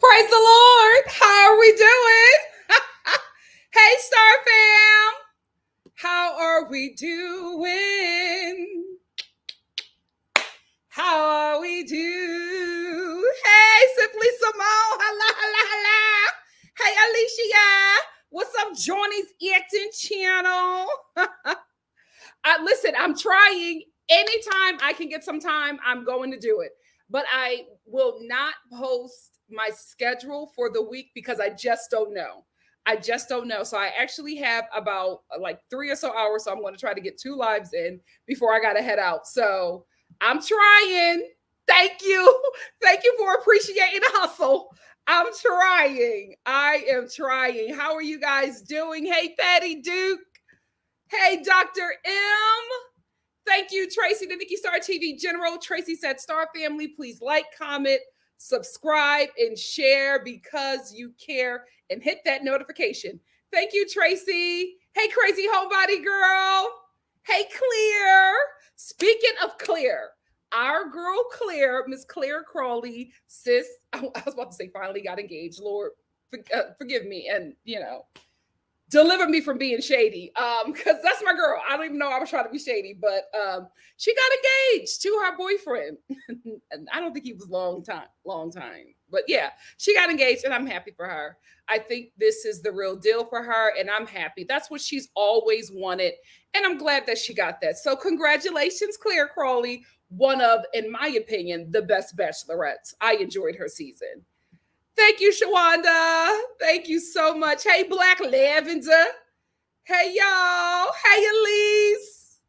Praise the Lord. How are we doing? Hey, Star fam. How are we doing? How are we do? Hey, Simply Simone. Hello, hello, hello. Hey, Alicia. What's up, Johnny's Acting channel? Listen, I'm trying. Anytime I can get some time, I'm going to do it. But I will not post my schedule for the week because I just don't know. I just don't know. So I actually have about like 3 or so hours. So I'm going to try to get 2 lives in before I got to head out. So I'm trying. Thank you. Thank you for appreciating the hustle. I'm trying. I am trying. How are you guys doing? Hey, Patty Duke. Hey, Dr. M. Thank you, Tracy, the NikkiStar TV General. Tracy said, Star family, please like, comment, subscribe, and share because you care, and hit that notification. Thank you, Tracy. Hey, crazy homebody girl. Hey, Clear. Speaking of Clear, our girl Claire, Miss Claire Crawley, sis, I was about to say finally got engaged. Lord, forgive me. And, deliver me from being shady, because that's my girl. I don't even know I was trying to be shady, but she got engaged to her boyfriend. And I don't think he was long time, but yeah, she got engaged, and I'm happy for her. I think this is the real deal for her, and I'm happy. That's what she's always wanted, and I'm glad that she got that. So congratulations, Claire Crawley, one of, in my opinion, the best bachelorettes. I enjoyed her season. Thank you, Shawanda. Thank you so much. Hey, Black Lavender. Hey, y'all. Hey, Elise.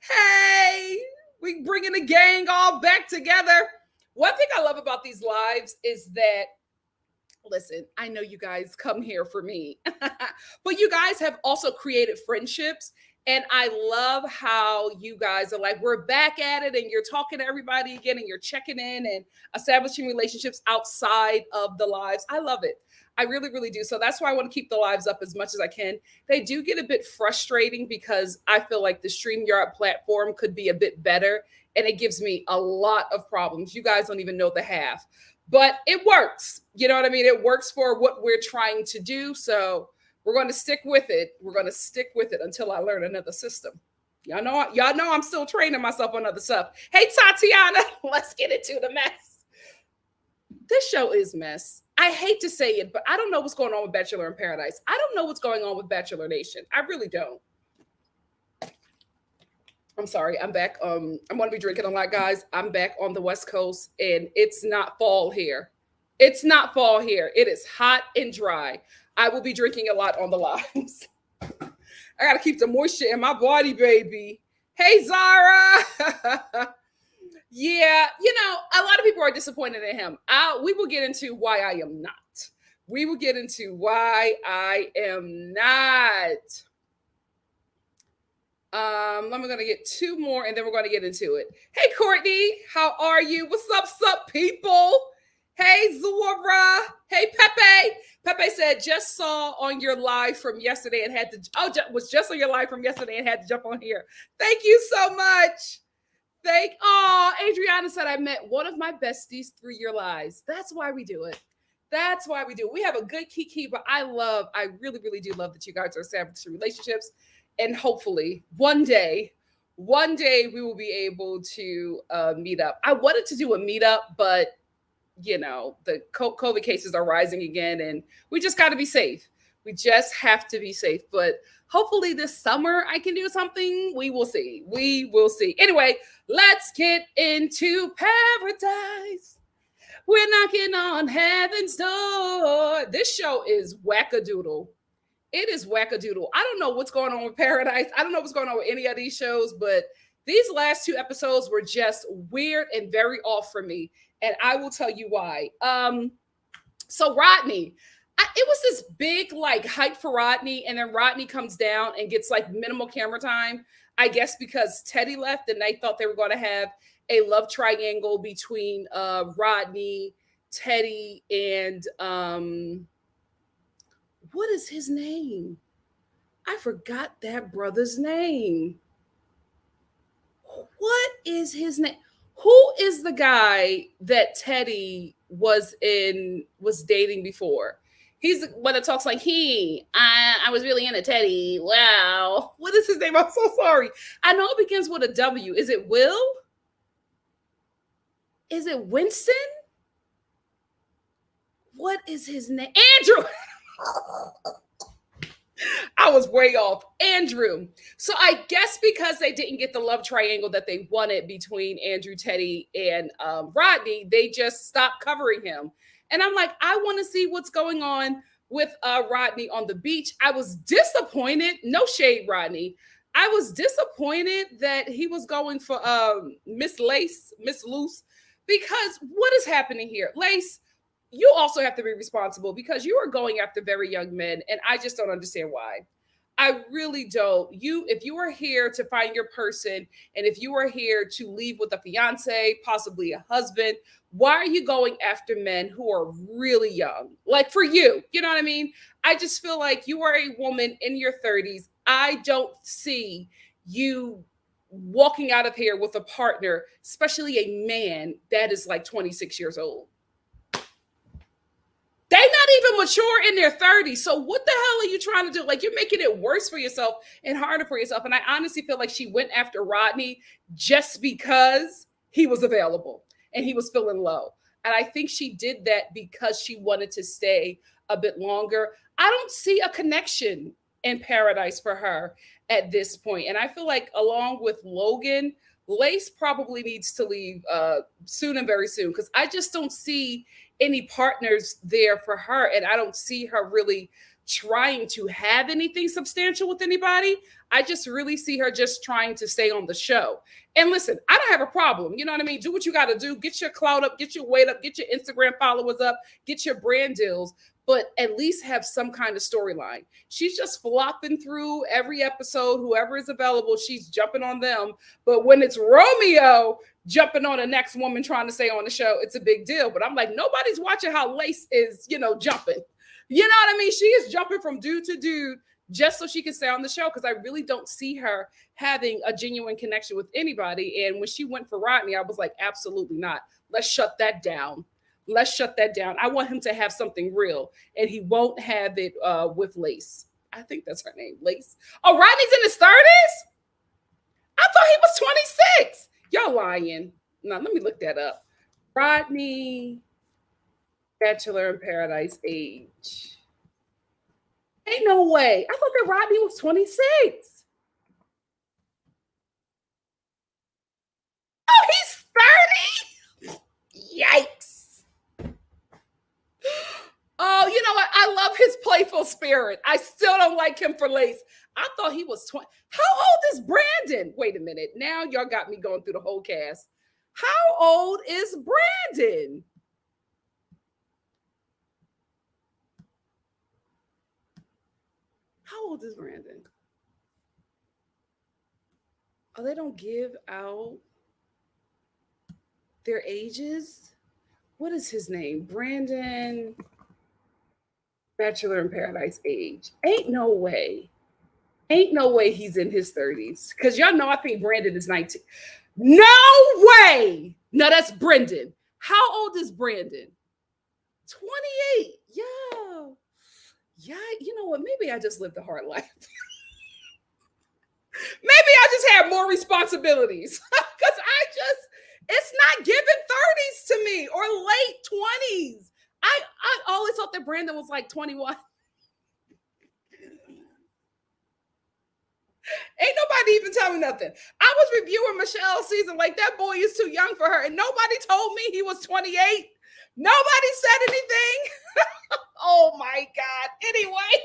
Hey, we bringing the gang all back together. One thing I love about these lives is that, listen, I know you guys come here for me, but you guys have also created friendships. And I love how you guys are like, we're back at it, and you're talking to everybody again, and you're checking in and establishing relationships outside of the lives. I love it. I really, really do. So that's why I want to keep the lives up as much as I can. They do get a bit frustrating because I feel like the StreamYard platform could be a bit better, and it gives me a lot of problems. You guys don't even know the half, but it works. You know what I mean? It works for what we're trying to do. So we're going to stick with it. We're going to stick with it until I learn another system. Y'all know I'm still training myself on other stuff. Hey, Tatiana, let's get into the mess. This show is mess. I hate to say it, but I don't know what's going on with Bachelor in Paradise. I don't know what's going on with Bachelor Nation. I really don't. I'm sorry. I'm back. I'm going to be drinking a lot, guys. I'm back on the West Coast, and it's not fall here. It's not fall here. It is hot and dry. I will be drinking a lot on the lives. I got to keep the moisture in my body, baby. Hey, Zara. Yeah, a lot of people are disappointed in him. We will get into why I am not. We will get into why I am not. I'm going to get 2 more, and then we're going to get into it. Hey, Courtney, how are you? What's up, people? Hey, Zora. Hey, Pepe. Pepe said, just saw on your live from yesterday and had to, was just on your live from yesterday and had to jump on here. Thank you so much. Adriana said, I met one of my besties through your lives. That's why we do it. That's why we do it. We have a good kiki, but I really, really do love that you guys are establishing relationships. And hopefully one day we will be able to meet up. I wanted to do a meetup, but the COVID cases are rising again, and we just got to be safe. We just have to be safe. But hopefully this summer I can do something. We will see. We will see. Anyway, let's get into paradise. We're knocking on heaven's door. This show is wackadoodle. It is wackadoodle. I don't know what's going on with Paradise. I don't know what's going on with any of these shows, but these last 2 episodes were just weird and very off for me. And I will tell you why. So Rodney, it was this big hype for Rodney, and then Rodney comes down and gets minimal camera time. I guess because Teddy left, and they thought they were going to have a love triangle between Rodney, Teddy, and what is his name? I forgot that brother's name. What is his name? Who is the guy that Teddy was dating before? He's the one that talks like I was really into Teddy. Wow. What is his name? I'm so sorry. I know it begins with a W. Is it Will? Is it Winston? What is his name? Andrew. I was way off. Andrew. So I guess because they didn't get the love triangle that they wanted between Andrew, Teddy, and Rodney, they just stopped covering him. And I'm like, I want to see what's going on with Rodney on the beach. I was disappointed. No shade, Rodney. I was disappointed that he was going for Miss Lace, Miss Loose, because what is happening here? Lace, you also have to be responsible because you are going after very young men, and I just don't understand why. I really don't. If you are here to find your person, and if you are here to leave with a fiance, possibly a husband, why are you going after men who are really young? Like for you, you know what I mean? I just feel like you are a woman in your 30s. I don't see you walking out of here with a partner, especially a man that is like 26 years old. They're not even mature in their 30s. So what the hell are you trying to do? Like, you're making it worse for yourself and harder for yourself. And I honestly feel like she went after Rodney just because he was available and he was feeling low. And I think she did that because she wanted to stay a bit longer. I don't see a connection in paradise for her at this point. And I feel like along with Logan, Lace probably needs to leave soon and very soon, because I just don't see any partners there for her. And I don't see her really trying to have anything substantial with anybody. I just really see her just trying to stay on the show. And listen, I don't have a problem. You know what I mean? Do what you got to do. Get your clout up, get your weight up, get your Instagram followers up, get your brand deals, but at least have some kind of storyline. She's just flopping through every episode. Whoever is available, she's jumping on them. But when it's Romeo jumping on the next woman trying to stay on the show, it's a big deal. But I'm like, nobody's watching how Lace is, jumping. You know what I mean? She is jumping from dude to dude just so she can stay on the show, because I really don't see her having a genuine connection with anybody. And when she went for Rodney, I was like, absolutely not. Let's shut that down. Let's shut that down. I want him to have something real, and he won't have it with Lace. I think that's her name, Lace. Oh, Rodney's in his 30s? I thought he was 26. Y'all lying. Now, let me look that up. Rodney, Bachelor in Paradise age. Ain't no way. I thought that Rodney was 26. Oh, he's 30? Yikes. Oh, you know what? I love his playful spirit. I still don't like him for Lace. I thought he was 20. How old is Brandon? Wait a minute. Now y'all got me going through the whole cast. How old is Brandon? How old is Brandon? Oh, they don't give out their ages? What is his name? Brandon, Bachelor in Paradise age. Ain't no way. Ain't no way he's in his 30s. Because y'all know I think Brandon is 19. No way. No, that's Brendan. How old is Brandon? 28. Yeah. Yeah, you know what? Maybe I just lived a hard life. Maybe I just had more responsibilities. Because it's not giving 30s to me or late 20s. I always thought that Brandon was like 21. Ain't nobody even tell me nothing. I was reviewing Michelle's season like that boy is too young for her, and nobody told me he was 28. Nobody said anything. Oh my God. Anyway,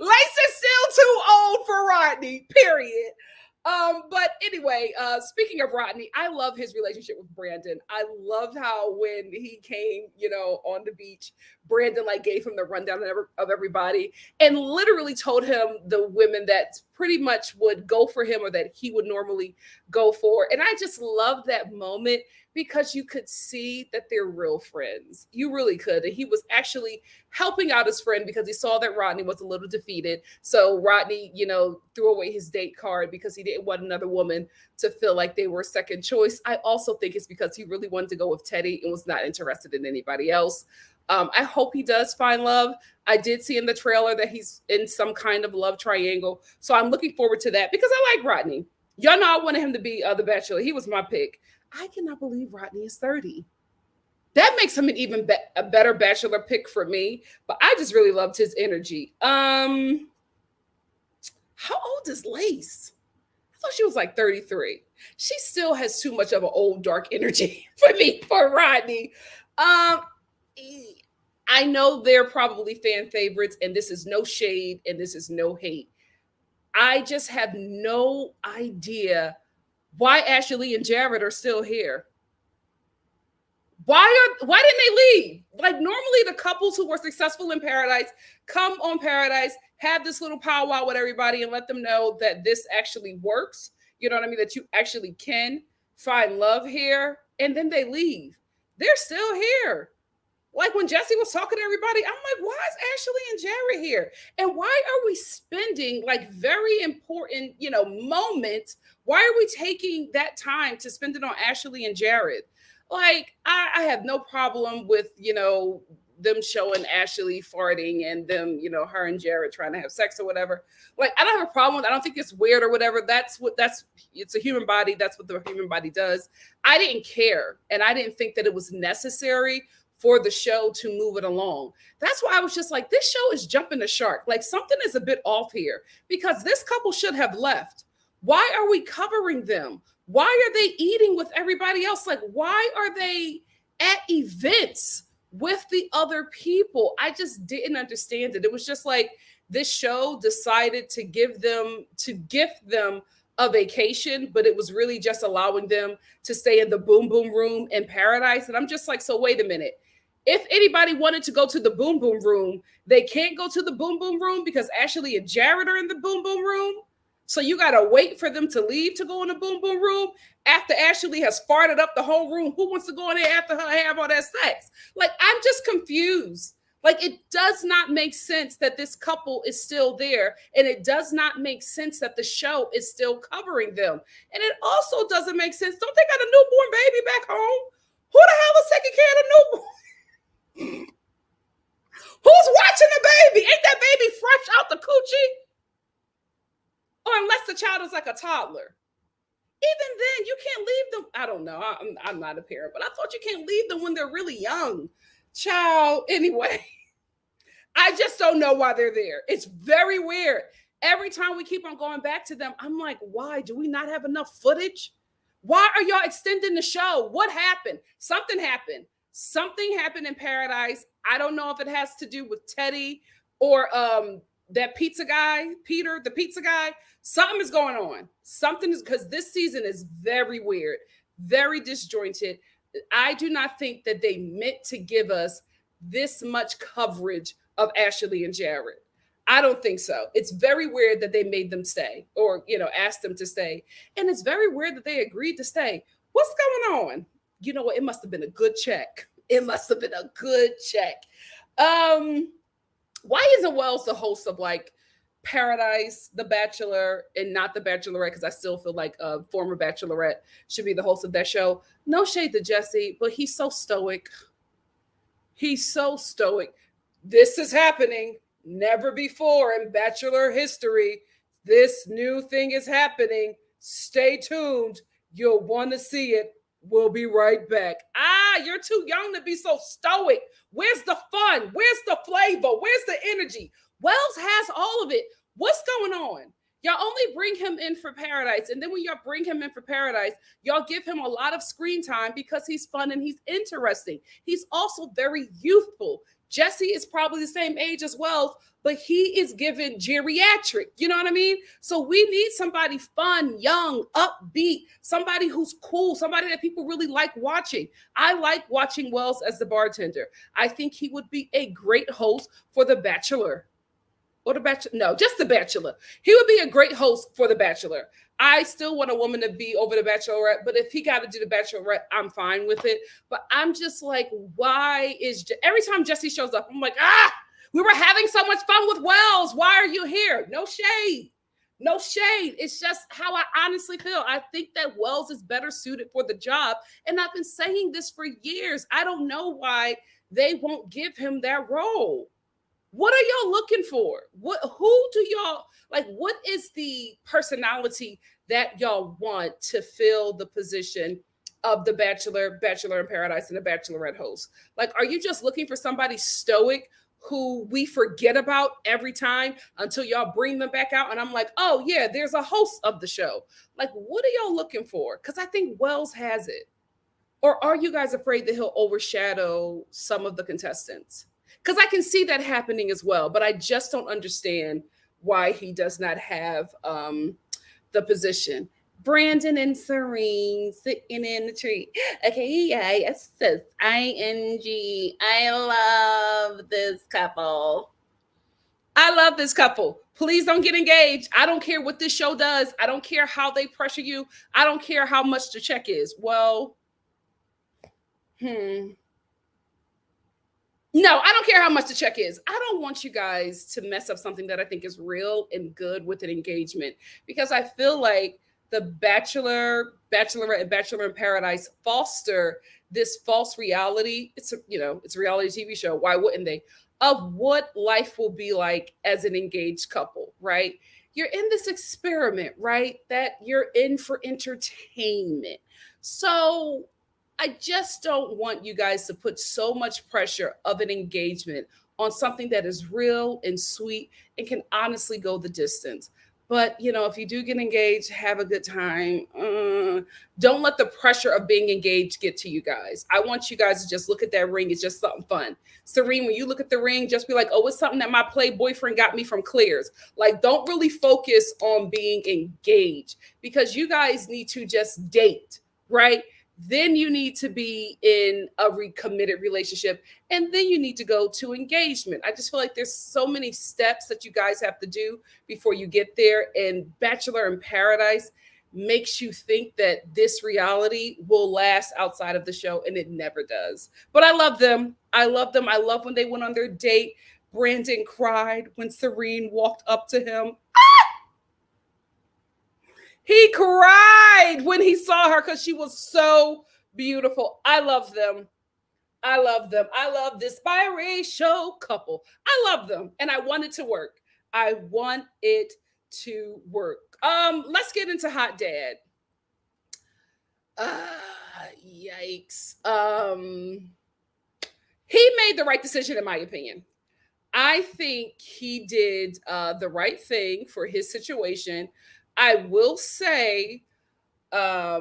Lace is still too old for Rodney, period. But anyway, speaking of Rodney, I love his relationship with Brandon. I loved how when he came, on the beach, Brandon gave him the rundown of everybody and literally told him the women that pretty much would go for him or that he would normally go for. And I just love that moment because you could see that they're real friends. You really could. And he was actually helping out his friend because he saw that Rodney was a little defeated. So Rodney, threw away his date card because he didn't want another woman to feel like they were second choice. I also think it's because he really wanted to go with Teddy and was not interested in anybody else. I hope he does find love. I did see in the trailer that he's in some kind of love triangle. So I'm looking forward to that because I like Rodney. Y'all know I wanted him to be the Bachelor. He was my pick. I cannot believe Rodney is 30. That makes him an even a better Bachelor pick for me. But I just really loved his energy. How old is Lace? I thought she was like 33. She still has too much of an old dark energy for me, for Rodney. I know they're probably fan favorites, and this is no shade and this is no hate. I just have no idea why Ashley and Jared are still here. Why didn't they leave? Like, normally the couples who were successful in Paradise come on Paradise, have this little powwow with everybody and let them know that this actually works. You know what I mean? That you actually can find love here, and then they leave. They're still here. Like when Jesse was talking to everybody, I'm like, why is Ashley and Jared here? And why are we spending like very important, moments? Why are we taking that time to spend it on Ashley and Jared? Like, I have no problem with, them showing Ashley farting and them, her and Jared trying to have sex or whatever. Like, I don't have a problem with it. I don't think it's weird or whatever. It's a human body. That's what the human body does. I didn't care. And I didn't think that it was necessary for the show to move it along. That's why I was just like, this show is jumping the shark. Like, something is a bit off here because this couple should have left. Why are we covering them? Why are they eating with everybody else? Like, why are they at events with the other people? I just didn't understand it. It was just like this show decided to gift them a vacation, but it was really just allowing them to stay in the boom boom room in Paradise. And I'm just like, so wait a minute. If anybody wanted to go to the boom boom room, they can't go to the boom boom room because Ashley and Jared are in the boom boom room. So you got to wait for them to leave to go in the boom boom room after Ashley has farted up the whole room. Who wants to go in there after her have all that sex? Like, I'm just confused. Like, it does not make sense that this couple is still there. And it does not make sense that the show is still covering them. And it also doesn't make sense. Don't they got a newborn baby back home? Who the hell is taking care of the newborn? Who's watching the baby? Ain't that baby fresh out the coochie? Or unless the child is like a toddler. Even then, you can't leave them. I don't know. I'm not a parent, but I thought you can't leave them when they're really young. Child, anyway. I just don't know why they're there. It's very weird. Every time we keep on going back to them, I'm like, why? Do we not have enough footage? Why are y'all extending the show? What happened? Something happened. Something happened in Paradise. I don't know if it has to do with Teddy or that pizza guy, Peter, the pizza guy. Something is going on. Something is, because this season is very weird, very disjointed. I do not think that they meant to give us this much coverage of Ashley and Jared. I don't think so. It's very weird that they made them stay or, asked them to stay. And it's very weird that they agreed to stay. What's going on? You know what? It must have been a good check. It must have been a good check. Why isn't Wells the host of like Paradise, The Bachelor, and not The Bachelorette? Because I still feel like a former Bachelorette should be the host of that show. No shade to Jesse, but he's so stoic. He's so stoic. This is happening. Never before in Bachelor history. This new thing is happening. Stay tuned. You'll want to see it. We'll be right back. You're too young to be so stoic. Where's the fun? Where's the flavor? Where's the energy? Wells has all of it. What's going on? Y'all only bring him in for Paradise. And then when y'all bring him in for Paradise, y'all give him a lot of screen time because he's fun and he's interesting. He's also very youthful. Jesse is probably the same age as Wells, but he is given geriatric. You know what I mean? So we need somebody fun, young, upbeat, somebody who's cool, somebody that people really like watching. I like watching Wells as the bartender. I think he would be a great host for The Bachelor. or The Bachelor. No, just The Bachelor. He would be a great host for The Bachelor. I still want a woman to be over The Bachelorette, but if he got to do The Bachelorette, I'm fine with it. But I'm just like, why is every time Jesse shows up, I'm like, we were having so much fun with Wells. Why are you here? No shade. No shade. It's just how I honestly feel. I think that Wells is better suited for the job. And I've been saying this for years. I don't know why they won't give him that role. What are y'all looking for? Who do y'all like? What is the personality that y'all want to fill the position of the Bachelor, Bachelor in Paradise, and the Bachelorette host? Like, are you just looking for somebody stoic who we forget about every time until y'all bring them back out? And I'm like, oh yeah, there's a host of the show. Like, what are y'all looking for? Because I think Wells has it. Or are you guys afraid that he'll overshadow some of the contestants? Because I can see that happening as well, but I just don't understand why he does not have the position. Brandon and Serene sitting in the tree. Okay, yeah, yes, sis. ING. I love this couple. I love this couple. Please don't get engaged. I don't care what this show does. I don't care how they pressure you. I don't care how much the check is. Well, no, I don't care how much the check is. I don't want you guys to mess up something that I think is real and good with an engagement, because I feel like the Bachelor, Bachelorette, and Bachelor in Paradise foster this false reality. It's a reality TV show. Why wouldn't they? Of what life will be like as an engaged couple, right? You're in this experiment, right? That you're in for entertainment. So I just don't want you guys to put so much pressure of an engagement on something that is real and sweet and can honestly go the distance. But, if you do get engaged, have a good time. Don't let the pressure of being engaged get to you guys. I want you guys to just look at that ring. It's just something fun. Serene, when you look at the ring, just be like, oh, it's something that my play boyfriend got me from Clears. Like, don't really focus on being engaged, because you guys need to just date, right? Then you need to be in a recommitted relationship, and then you need to go to engagement. I just feel like there's so many steps that you guys have to do before you get there. And Bachelor in Paradise makes you think that this reality will last outside of the show, and it never does. But I love them. I love them. I love when they went on their date. Brandon cried when Serene walked up to him. He cried when he saw her because she was so beautiful. I love them. I love them. I love this biracial couple. I love them. And I want it to work. I want it to work. Let's get into Hot Dad. Yikes. He made the right decision, in my opinion. I think he did the right thing for his situation. I will say, I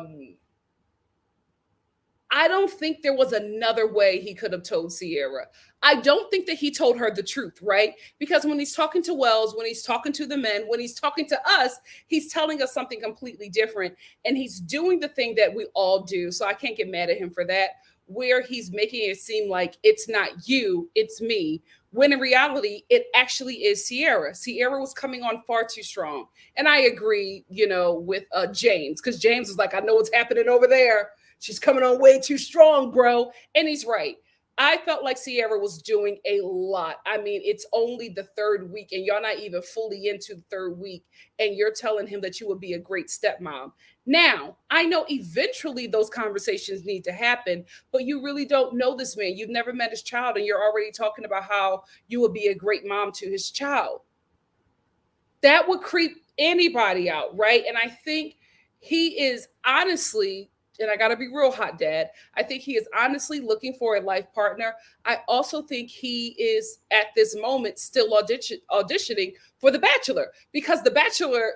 don't think there was another way he could have told Sierra. I don't think that he told her the truth, right? Because when he's talking to Wells, when he's talking to the men, when he's talking to us, he's telling us something completely different. And he's doing the thing that we all do. So I can't get mad at him for that, where he's making it seem like it's not you, it's me. When in reality, it actually is Sierra. Sierra was coming on far too strong. And I agree, with James, because James is like, I know what's happening over there. She's coming on way too strong, bro. And he's right. I felt like Sierra was doing a lot. I mean, it's only the third week and y'all not even fully into the third week. And you're telling him that you would be a great stepmom. Now, I know eventually those conversations need to happen, but you really don't know this man. You've never met his child, and you're already talking about how you would be a great mom to his child. That would creep anybody out, right? And I think he is honestly, and I got to be real, Hot Dad, I think he is honestly looking for a life partner. I also think he is at this moment still auditioning for The Bachelor, because the Bachelor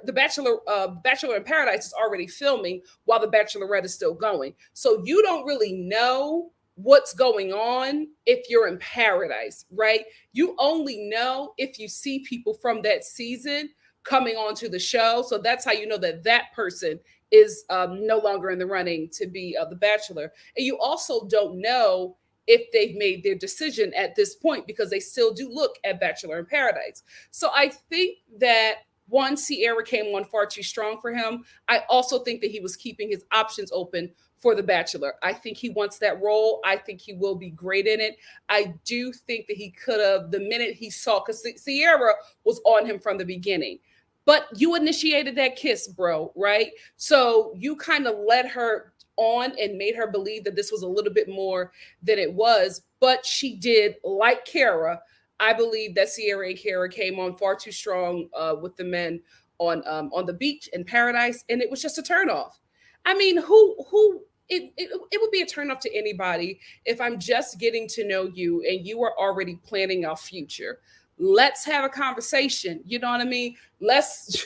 in Paradise is already filming while The Bachelorette is still going. So you don't really know what's going on if you're in Paradise, right? You only know if you see people from that season coming onto the show. So that's how you know that that person is no longer in the running to be The Bachelor. And you also don't know if they've made their decision at this point, because they still do look at Bachelor in Paradise. So I think that one, Sierra came on far too strong for him. I also think that he was keeping his options open for The Bachelor. I think he wants that role. I think he will be great in it. I do think that he could have, the minute he saw, because Sierra was on him from the beginning. But you initiated that kiss, bro, right? So you kind of led her on and made her believe that this was a little bit more than it was. But she did, like Cara. I believe that Sierra and Cara came on far too strong with the men on the beach in Paradise, and it was just a turnoff. I mean, who it would be a turnoff to anybody if I'm just getting to know you and you are already planning our future. Let's have a conversation. You know what I mean? Let's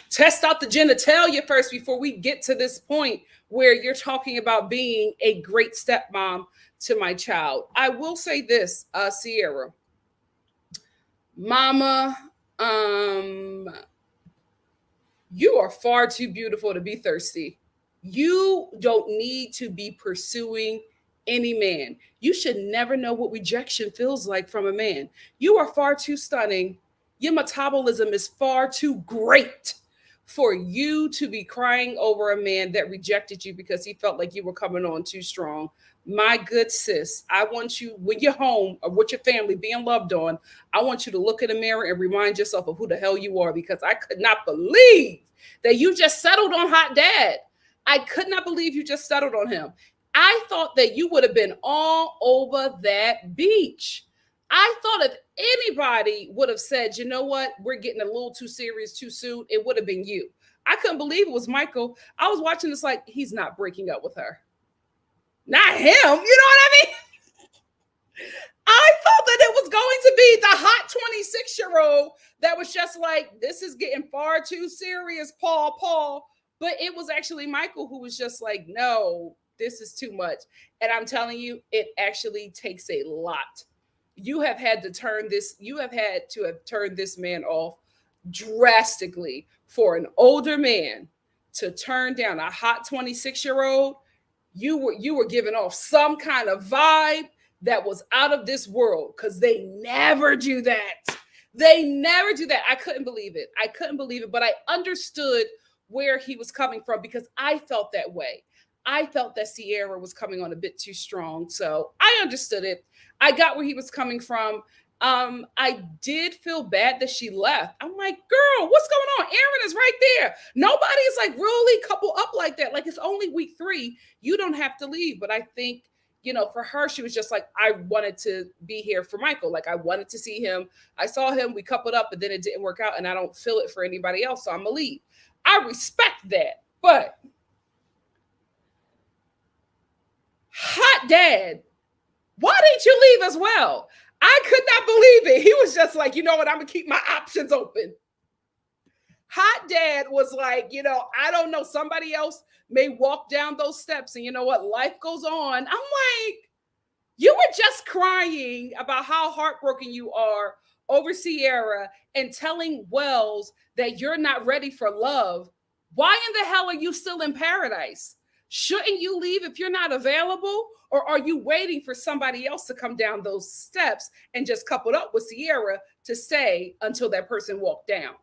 test out the genitalia first before we get to this point where you're talking about being a great stepmom to my child. I will say this, Sierra. Mama, you are far too beautiful to be thirsty. You don't need to be pursuing any man. You should never know what rejection feels like from a man. You are far too stunning. Your metabolism is far too great for you to be crying over a man that rejected you because he felt like you were coming on too strong. My good sis, I want you, when you're home or with your family being loved on, I want you to look in the mirror and remind yourself of who the hell you are, because I could not believe that you just settled on Hot Dad. I could not believe you just settled on him. I thought that you would have been all over that beach. I thought if anybody would have said, you know what, we're getting a little too serious too soon, it would have been you. I couldn't believe it was Michael. I was watching this like, he's not breaking up with her. Not him. You know what I mean? I thought that it was going to be the hot 26-year-old that was just like, this is getting far too serious, Paul. But it was actually Michael who was just like, no, this is too much. And I'm telling you, it actually takes a lot. You have had to turn this man off drastically for an older man to turn down a hot 26-year-old. You were giving off some kind of vibe that was out of this world, because they never do that. They never do that. I couldn't believe it. But I understood where he was coming from, because I felt that way. I felt that Sierra was coming on a bit too strong. So I understood it. I got where he was coming from. I did feel bad that she left. I'm like, girl, what's going on? Aaron is right there. Nobody is like really couple up like that. Like, it's only week 3. You don't have to leave. But I think, for her, she was just like, I wanted to be here for Michael. Like, I wanted to see him. I saw him. We coupled up, but then it didn't work out. And I don't feel it for anybody else. So I'm going to leave. I respect that. But Hot Dad, why didn't you leave as well? I could not believe it. He was just like, you know what? I'm going to keep my options open. Hot Dad was like, I don't know. Somebody else may walk down those steps, and you know what? Life goes on. I'm like, you were just crying about how heartbroken you are over Sierra and telling Wells that you're not ready for love. Why in the hell are you still in Paradise? Shouldn't you leave if you're not available? Or are you waiting for somebody else to come down those steps and just coupled up with Sierra to stay until that person walked down?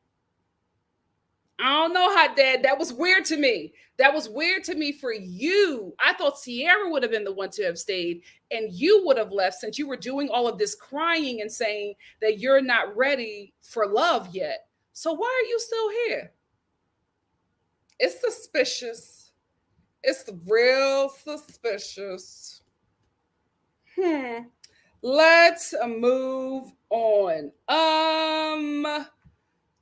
I don't know, Hot Dad. That was weird to me. That was weird to me for you. I thought Sierra would have been the one to have stayed and you would have left, since you were doing all of this crying and saying that you're not ready for love yet. So why are you still here? It's suspicious. It's real suspicious. Let's move on.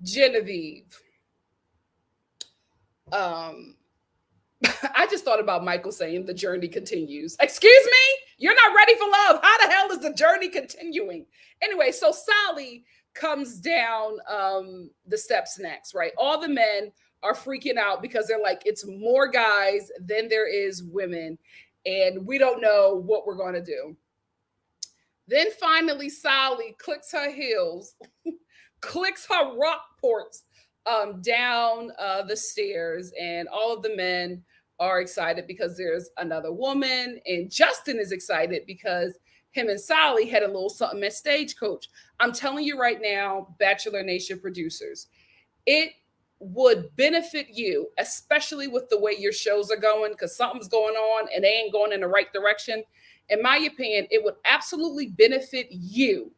Genevieve. I just thought about Michael saying the journey continues. Excuse me? You're not ready for love. How the hell is the journey continuing? Anyway, so Sally comes down the steps next, right? All the men are freaking out because they're like, it's more guys than there is women, and we don't know what we're going to do. Then finally, Sally clicks her heels, clicks her rock ports down the stairs, and all of the men are excited because there's another woman, and Justin is excited because him and Sally had a little something at Stagecoach. I'm telling you right now, Bachelor Nation producers, it would benefit you, especially with the way your shows are going, because something's going on and they ain't going in the right direction. In my opinion, it would absolutely benefit you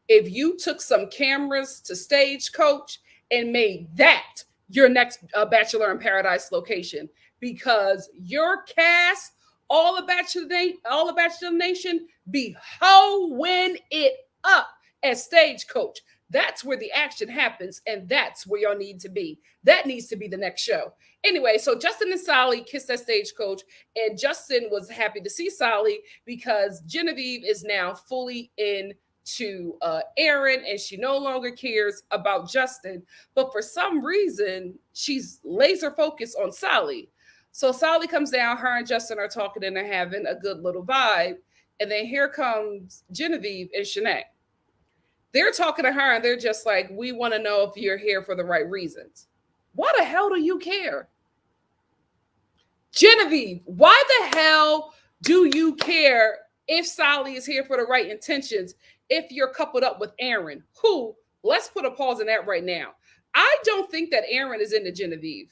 if you took some cameras to Stagecoach and made that your next Bachelor in Paradise location, because your cast, all the Bachelor Nation, be hoeing it up at Stagecoach. That's where the action happens, and that's where y'all need to be. That needs to be the next show. Anyway, so Justin and Sally kissed at Stagecoach, and Justin was happy to see Sally because Genevieve is now fully in to Aaron, and she no longer cares about Justin. But for some reason, she's laser focused on Sally. So Sally comes down, her and Justin are talking and they're having a good little vibe. And then here comes Genevieve and Shanae. They're talking to her and they're just like, we want to know if you're here for the right reasons. Why the hell do you care? Genevieve, why the hell do you care if Sally is here for the right intentions if you're coupled up with Aaron, who, let's put a pause in that right now. I don't think that Aaron is into Genevieve.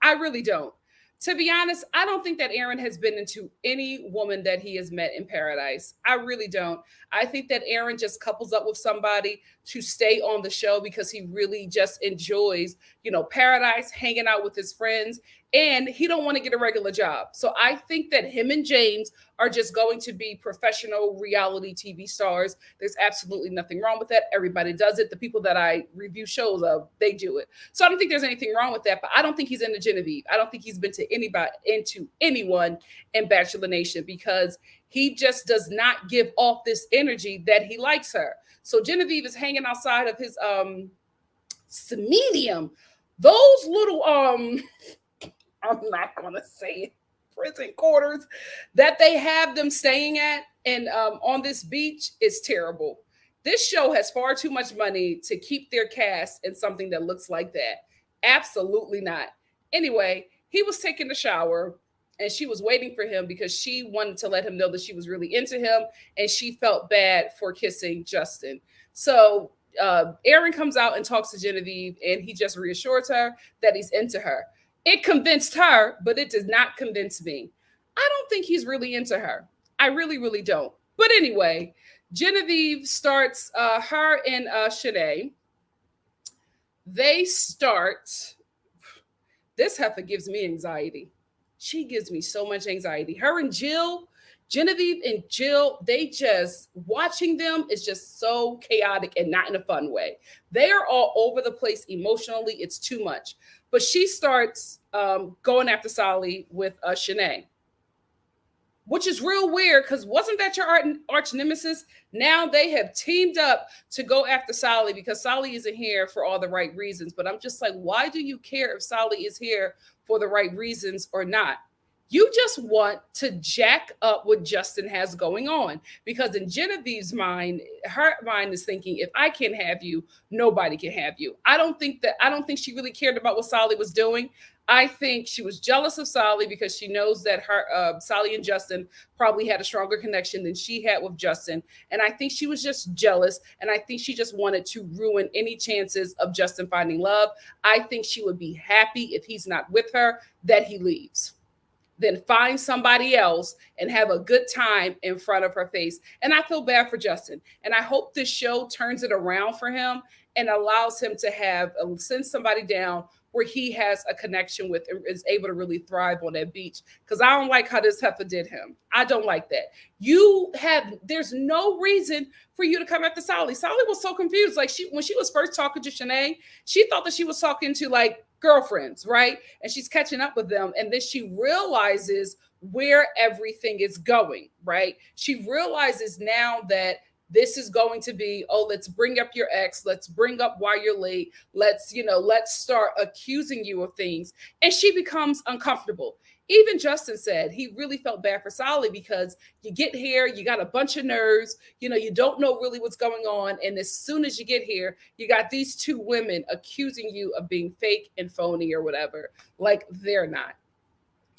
I really don't. To be honest, I don't think that Aaron has been into any woman that he has met in Paradise. I really don't. I think that Aaron just couples up with somebody to stay on the show because he really just enjoys, Paradise, hanging out with his friends, and he don't want to get a regular job. So I think that him and James are just going to be professional reality TV stars. There's absolutely nothing wrong with that. Everybody does it. The people that I review shows of, they do it. So I don't think there's anything wrong with that, but I don't think he's into Genevieve. I don't think he's been into anyone in Bachelor Nation because he just does not give off this energy that he likes her. So Genevieve is hanging outside of his medium. Those little I'm not gonna say it, prison quarters that they have them staying at and on this beach is terrible. This show has far too much money to keep their cast in something that looks like that. Absolutely not. Anyway, he was taking a shower and she was waiting for him because she wanted to let him know that she was really into him and she felt bad for kissing Justin. So Aaron comes out and talks to Genevieve and he just reassures her that he's into her. It convinced her, but it does not convince me. I don't think he's really into her. I really, really don't. But anyway, Genevieve starts, her and Shanae, they start, this heifer gives me anxiety. She gives me so much anxiety. Her and Jill, Genevieve and Jill, they just, watching them is just so chaotic and not in a fun way. They are all over the place emotionally. It's too much. But she starts going after Sally with Shanae, which is real weird because wasn't that your arch nemesis? Now they have teamed up to go after Sally because Sally isn't here for all the right reasons. But I'm just like, why do you care if Sally is here for the right reasons or not? You just want to jack up what Justin has going on because in Genevieve's mind, her mind is thinking, if I can't have you, nobody can have you. I don't think she really cared about what Sally was doing. I think she was jealous of Sally because she knows that her Sally and Justin probably had a stronger connection than she had with Justin. And I think she was just jealous. And I think she just wanted to ruin any chances of Justin finding love. I think she would be happy if he's not with her, that he leaves. Then find somebody else and have a good time in front of her face. And I feel bad for Justin. And I hope this show turns it around for him and allows him to send somebody down where he has a connection with and is able to really thrive on that beach. Because I don't like how this heifer did him. I don't like that. There's no reason for you to come after Sally. Sally was so confused. Like when she was first talking to Shanae, she thought that she was talking to like girlfriends, right? And she's catching up with them. And then she realizes where everything is going, right? She realizes now that this is going to be, let's bring up your ex. Let's bring up why you're late. Let's start accusing you of things. And she becomes uncomfortable. Even Justin said he really felt bad for Sally because you get here, you got a bunch of nerves, you don't know really what's going on. And as soon as you get here, you got these two women accusing you of being fake and phony or whatever, like they're not.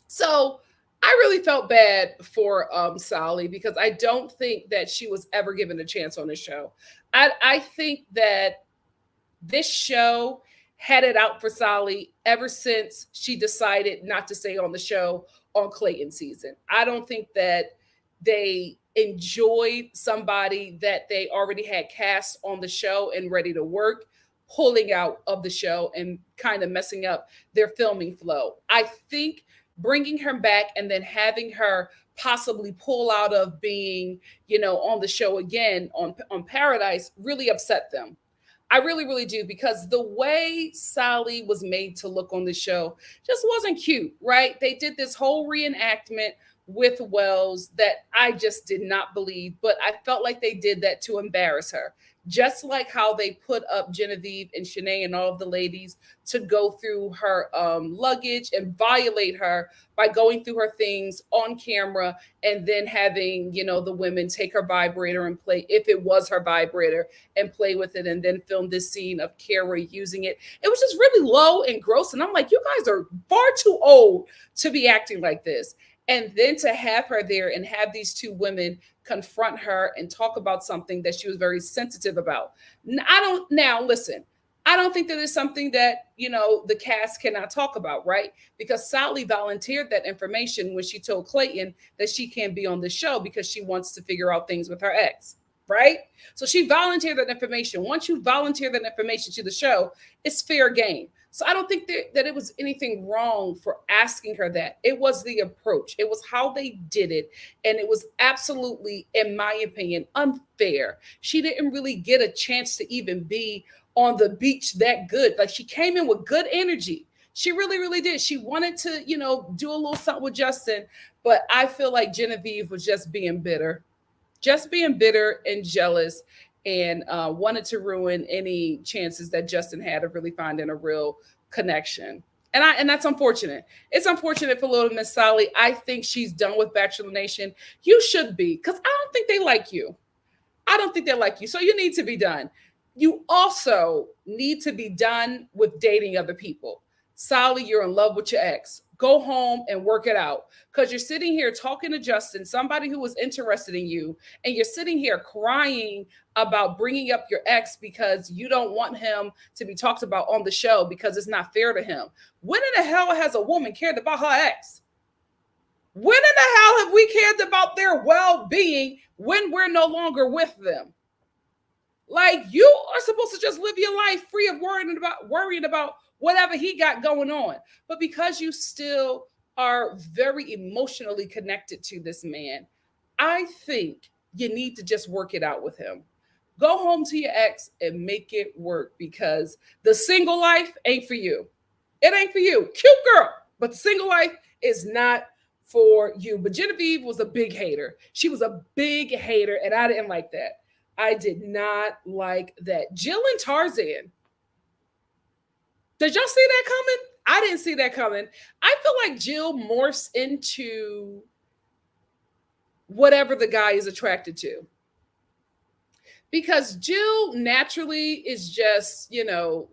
So I really felt bad for Sally because I don't think that she was ever given a chance on the show. I think that this show had it out for Sally ever since she decided not to stay on the show on Clayton season. I don't think that they enjoyed somebody that they already had cast on the show and ready to work pulling out of the show and kind of messing up their filming flow. I think bringing her back and then having her possibly pull out of being, on the show again on Paradise really upset them. I really, really do, because the way Sally was made to look on the show just wasn't cute, right? They did this whole reenactment with Wells that I just did not believe, but I felt like they did that to embarrass her. Just like how they put up Genevieve and Shanae and all of the ladies to go through her luggage and violate her by going through her things on camera and then having, the women take her vibrator and play, if it was her vibrator, and play with it, and then film this scene of Cara using it. It was just really low and gross. And I'm like, you guys are far too old to be acting like this. And then to have her there and have these two women confront her and talk about something that she was very sensitive about. Listen, I don't think that is something that, the cast cannot talk about, right? Because Sally volunteered that information when she told Clayton that she can't be on the show because she wants to figure out things with her ex, right? So she volunteered that information. Once you volunteer that information to the show, it's fair game. So I don't think that it was anything wrong for asking her that. It was the approach. It was how they did it. And it was absolutely, in my opinion, unfair. She didn't really get a chance to even be on the beach that good. Like, she came in with good energy. She really, really did. She wanted to, do a little something with Justin. But I feel like Genevieve was just being bitter and jealous, and wanted to ruin any chances that Justin had of really finding a real connection. And that's unfortunate. It's unfortunate for little Miss Sally. I think she's done with Bachelor Nation. You should be, because I don't think they like you. So you need to be done. You also need to be done with dating other people. Sally, you're in love with your ex. Go home and work it out, because you're sitting here talking to Justin, somebody who was interested in you, and you're sitting here crying about bringing up your ex because you don't want him to be talked about on the show because it's not fair to him. When in the hell has a woman cared about her ex? When in the hell have we cared about their well-being when we're no longer with them? Like, you are supposed to just live your life free of worrying about whatever he got going on. But because you still are very emotionally connected to this man, I think you need to just work it out with him. Go home to your ex and make it work, because the single life ain't for you. It ain't for you. Cute girl, but the single life is not for you. But Genevieve was a big hater. She was a big hater, and I didn't like that. I did not like that. Jill and Tarzan. Did y'all see that coming? I didn't see that coming. I feel like Jill morphs into whatever the guy is attracted to. Because Jill naturally is just,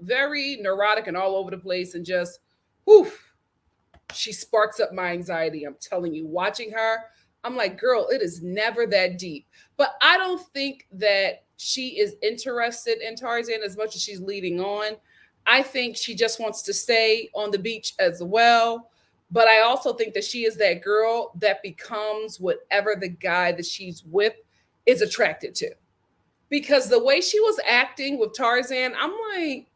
very neurotic and all over the place, and just, she sparks up my anxiety. I'm telling you, watching her, I'm like, girl, it is never that deep. But I don't think that she is interested in Tarzan as much as she's leading on. I think she just wants to stay on the beach as well. But I also think that she is that girl that becomes whatever the guy that she's with is attracted to. Because the way she was acting with Tarzan, I'm like,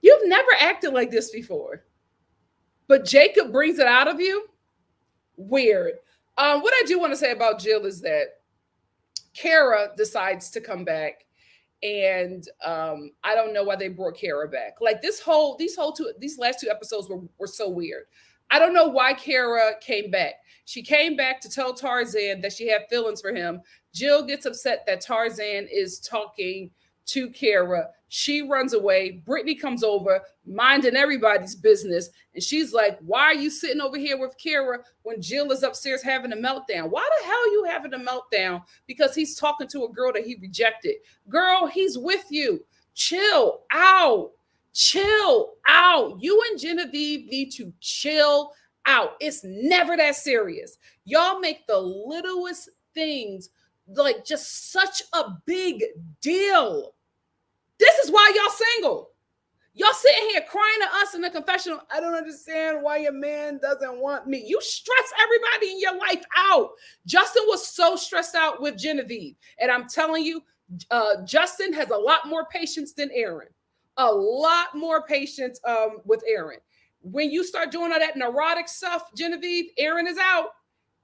you've never acted like this before. But Jacob brings it out of you. Weird. What I do want to say about Jill is that Cara decides to come back, and I don't know why they brought Cara back. Like, these last two episodes were so weird. I don't know why Cara came back. She came back to tell Tarzan that she had feelings for him. Jill gets upset that Tarzan is talking to Cara. She runs away. Brittany comes over, minding everybody's business. And she's like, why are you sitting over here with Cara when Jill is upstairs having a meltdown? Why the hell are you having a meltdown? Because he's talking to a girl that he rejected. Girl, he's with you. Chill out. Chill out. You and Genevieve need to chill out. It's never that serious. Y'all make the littlest things like just such a big deal. This is why y'all single. Y'all sitting here crying to us in the confessional. I don't understand why your man doesn't want me. You stress everybody in your life out. Justin was so stressed out with Genevieve. And I'm telling you, Justin has a lot more patience than Aaron. A lot more patience with Aaron. When you start doing all that neurotic stuff, Genevieve, Aaron is out.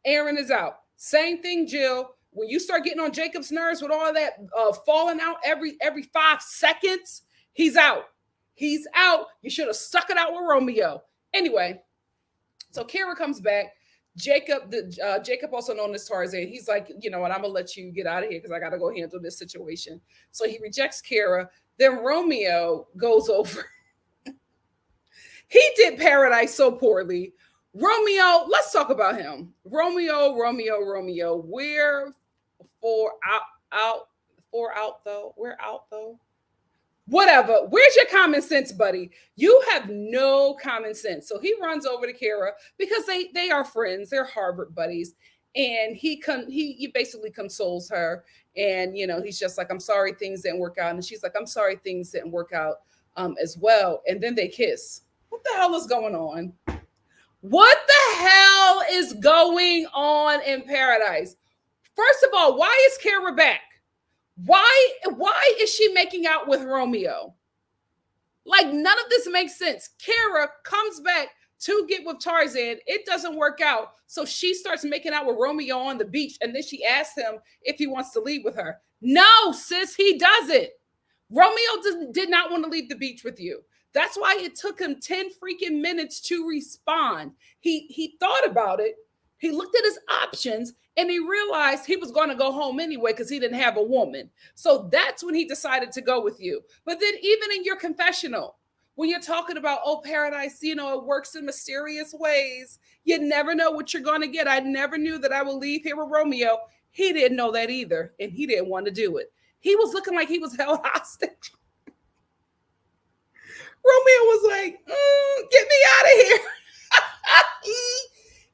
Aaron is out. Same thing, Jill. When you start getting on Jacob's nerves with all of that falling out every 5 seconds, he's out. He's out. You should have stuck it out with Romeo. Anyway, so Cara comes back. Jacob also known as Tarzan, he's like, you know what, I'm going to let you get out of here because I got to go handle this situation. So he rejects Cara. Then Romeo goes over. He did Paradise so poorly. Romeo, let's talk about him. Romeo. We're out though. Whatever. Where's your common sense, buddy? You have no common sense. So he runs over to Cara because they are friends. They're Harvard buddies. And he basically consoles her. And, you know, he's just like, I'm sorry things didn't work out. And she's like, I'm sorry things didn't work out as well. And then they kiss. What the hell is going on? What the hell is going on in Paradise? First of all, why is Cara back? Why is she making out with Romeo? Like, none of this makes sense. Cara comes back to get with Tarzan. It doesn't work out. So she starts making out with Romeo on the beach. And then she asks him if he wants to leave with her. No, sis, he doesn't. Romeo did not want to leave the beach with you. That's why it took him 10 freaking minutes to respond. He thought about it. He looked at his options and he realized he was going to go home anyway because he didn't have a woman. So that's when he decided to go with you. But then even in your confessional, when you're talking about, oh, Paradise, you know, it works in mysterious ways. You never know what you're going to get. I never knew that I would leave here with Romeo. He didn't know that either. And he didn't want to do it. He was looking like he was held hostage. Romeo was like, get me out of here.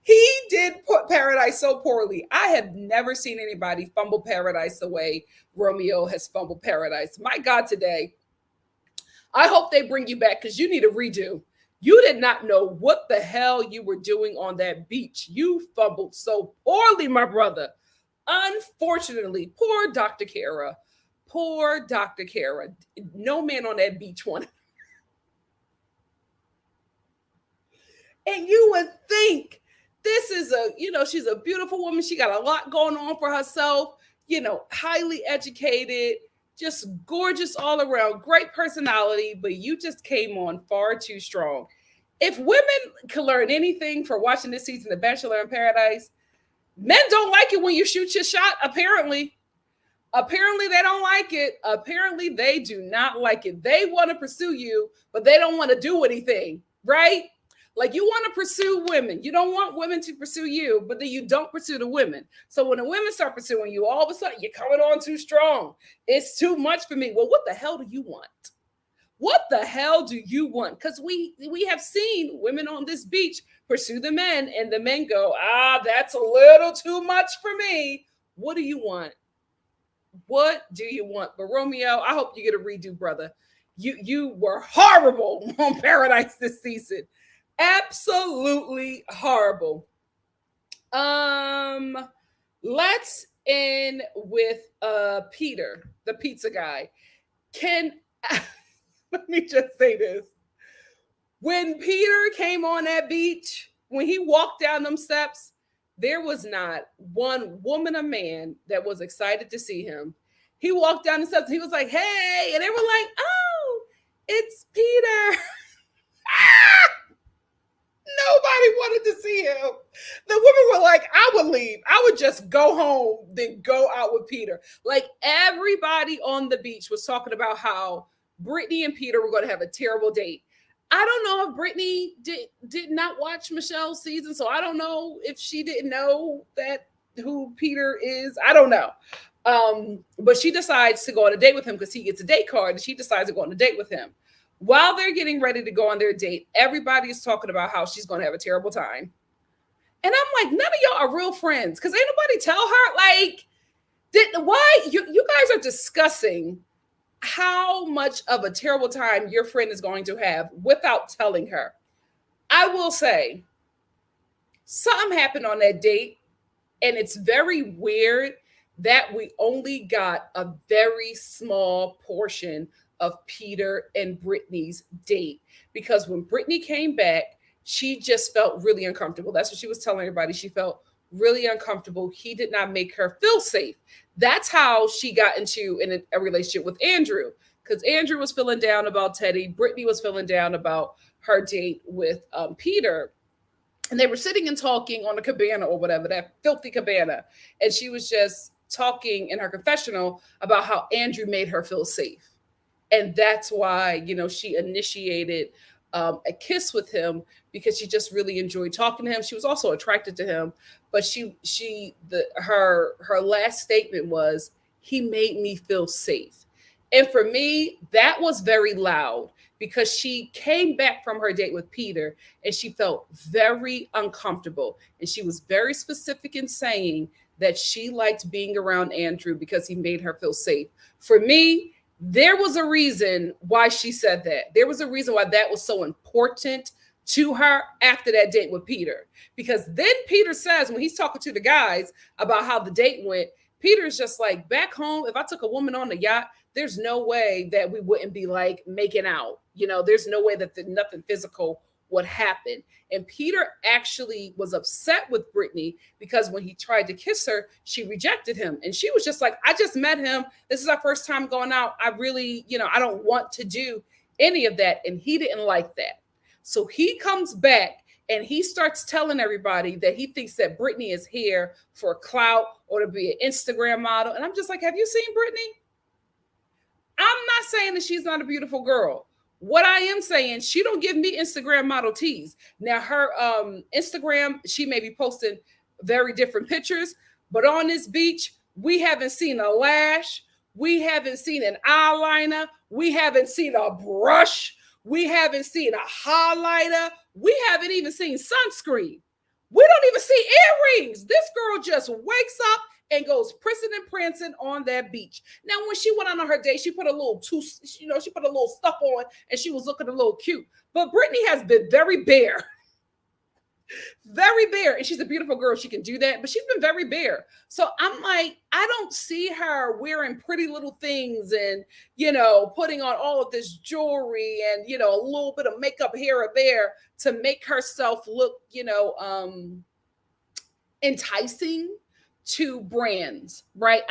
He did put Paradise so poorly. I have never seen anybody fumble Paradise the way Romeo has fumbled Paradise. My God, today, I hope they bring you back because you need a redo. You did not know what the hell you were doing on that beach. You fumbled so poorly, my brother. Unfortunately, poor Dr. Cara. Poor Dr. Cara. No man on that beach wanted. And you would think, this is she's a beautiful woman. She got a lot going on for herself, highly educated, just gorgeous all around, great personality, but you just came on far too strong. If women can learn anything for watching this season of Bachelor in Paradise, men don't like it when you shoot your shot, apparently. Apparently they don't like it. Apparently they do not like it. They want to pursue you, but they don't want to do anything, right? Like, you want to pursue women. You don't want women to pursue you, but then you don't pursue the women. So when the women start pursuing you, all of a sudden you're coming on too strong. It's too much for me. Well, what the hell do you want? What the hell do you want? Because we have seen women on this beach pursue the men, and the men go, that's a little too much for me. What do you want? What do you want? But Romeo, I hope you get a redo, brother. You were horrible on Paradise this season. Absolutely horrible. Let's end with Peter, the pizza guy. Let me just say this. When Peter came on that beach, when he walked down them steps, there was not one woman or man that was excited to see him. He walked down the steps. He was like, hey, and they were like, oh, it's Peter. Nobody wanted to see him. The women were like, I would leave. I would just go home, then go out with Peter. Like, everybody on the beach was talking about how Brittany and Peter were going to have a terrible date. I don't know if Brittany did not watch Michelle's season, so I don't know if she didn't know that who Peter is. I don't know. But she decides to go on a date with him because he gets a date card, and she decides to go on a date with him. While they're getting ready to go on their date, everybody is talking about how she's going to have a terrible time. And I'm like, none of y'all are real friends. Because ain't nobody tell her, like, why you guys are discussing how much of a terrible time your friend is going to have without telling her. I will say, something happened on that date, and it's very weird that we only got a very small portion of Peter and Brittany's date. Because when Brittany came back, she just felt really uncomfortable. That's what she was telling everybody. She felt really uncomfortable. He did not make her feel safe. That's how she got into a relationship with Andrew. Because Andrew was feeling down about Teddy. Brittany was feeling down about her date with Peter. And they were sitting and talking on a cabana or whatever, that filthy cabana. And she was just talking in her confessional about how Andrew made her feel safe. And that's why, she initiated a kiss with him, because she just really enjoyed talking to him. She was also attracted to him, but her last statement was, he made me feel safe. And for me, that was very loud, because she came back from her date with Peter and she felt very uncomfortable. And she was very specific in saying that she liked being around Andrew because he made her feel safe. For me, there was a reason why she said that. There was a reason why that was so important to her after that date with Peter. Because then Peter says, when he's talking to the guys about how the date went, Peter's just like, back home, if I took a woman on the yacht, there's no way that we wouldn't be like making out. There's no way that nothing physical would happen. And Peter actually was upset with Brittany because when he tried to kiss her, she rejected him. And she was just like, I just met him. This is our first time going out. I really, I don't want to do any of that. And he didn't like that. So he comes back and he starts telling everybody that he thinks that Brittany is here for clout or to be an Instagram model. And I'm just like, have you seen Brittany? I'm not saying that she's not a beautiful girl. What I am saying, she don't give me Instagram model tease. Now, her Instagram, she may be posting very different pictures, but on this beach, we haven't seen a lash. We haven't seen an eyeliner. We haven't seen a brush. We haven't seen a highlighter. We haven't even seen sunscreen. We don't even see earrings. This girl just wakes up and goes prissing and prancing on that beach. Now, when she went on her date, she put a little stuff on and she was looking a little cute. But Brittany has been very bare. Very bare. And she's a beautiful girl. She can do that, but she's been very bare. So I'm like, I don't see her wearing pretty little things and, putting on all of this jewelry and, a little bit of makeup here or there to make herself look, enticing to brands, right?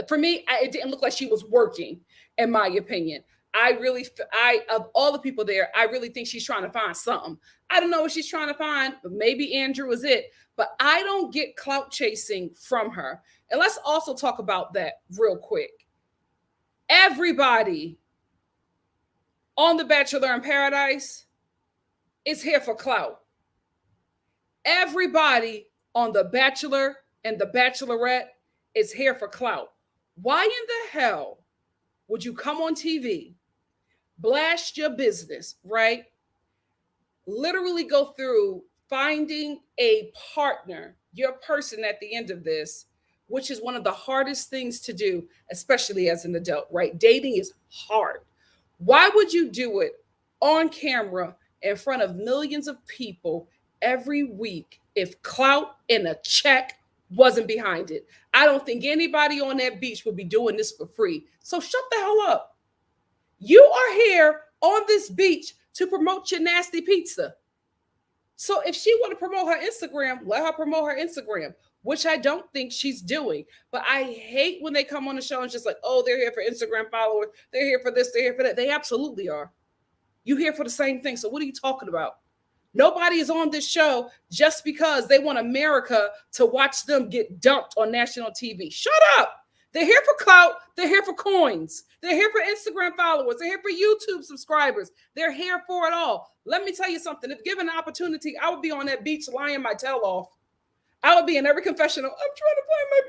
For me, it didn't look like she was working, in my opinion. Of all the people there, I really think she's trying to find something. I don't know what she's trying to find, but maybe Andrew is it. But I don't get clout chasing from her. And let's also talk about that real quick. Everybody on The Bachelor in Paradise is here for clout. Everybody on The Bachelor and The Bachelorette is here for clout. Why in the hell would you come on TV, blast your business, right? Literally go through finding a partner, your person at the end of this, which is one of the hardest things to do, especially as an adult, right? Dating is hard. Why would you do it on camera in front of millions of people every week if clout and a check wasn't behind it? I don't think anybody on that beach would be doing this for free. So shut the hell up. You are here on this beach to promote your nasty pizza. So if she want to promote her Instagram, let her promote her Instagram, which I don't think she's doing. But I hate when they come on the show and just like, oh, they're here for Instagram followers. They're here for this. They're here for that. They absolutely are. You're here for the same thing. So what are you talking about? Nobody is on this show just because they want America to watch them get dumped on national TV. Shut up. They're here for clout. They're here for coins. They're here for Instagram followers. They're here for YouTube subscribers. They're here for it all. Let me tell you something. If given an opportunity, I would be on that beach lying my tail off. I would be in every confessional. I'm trying to find my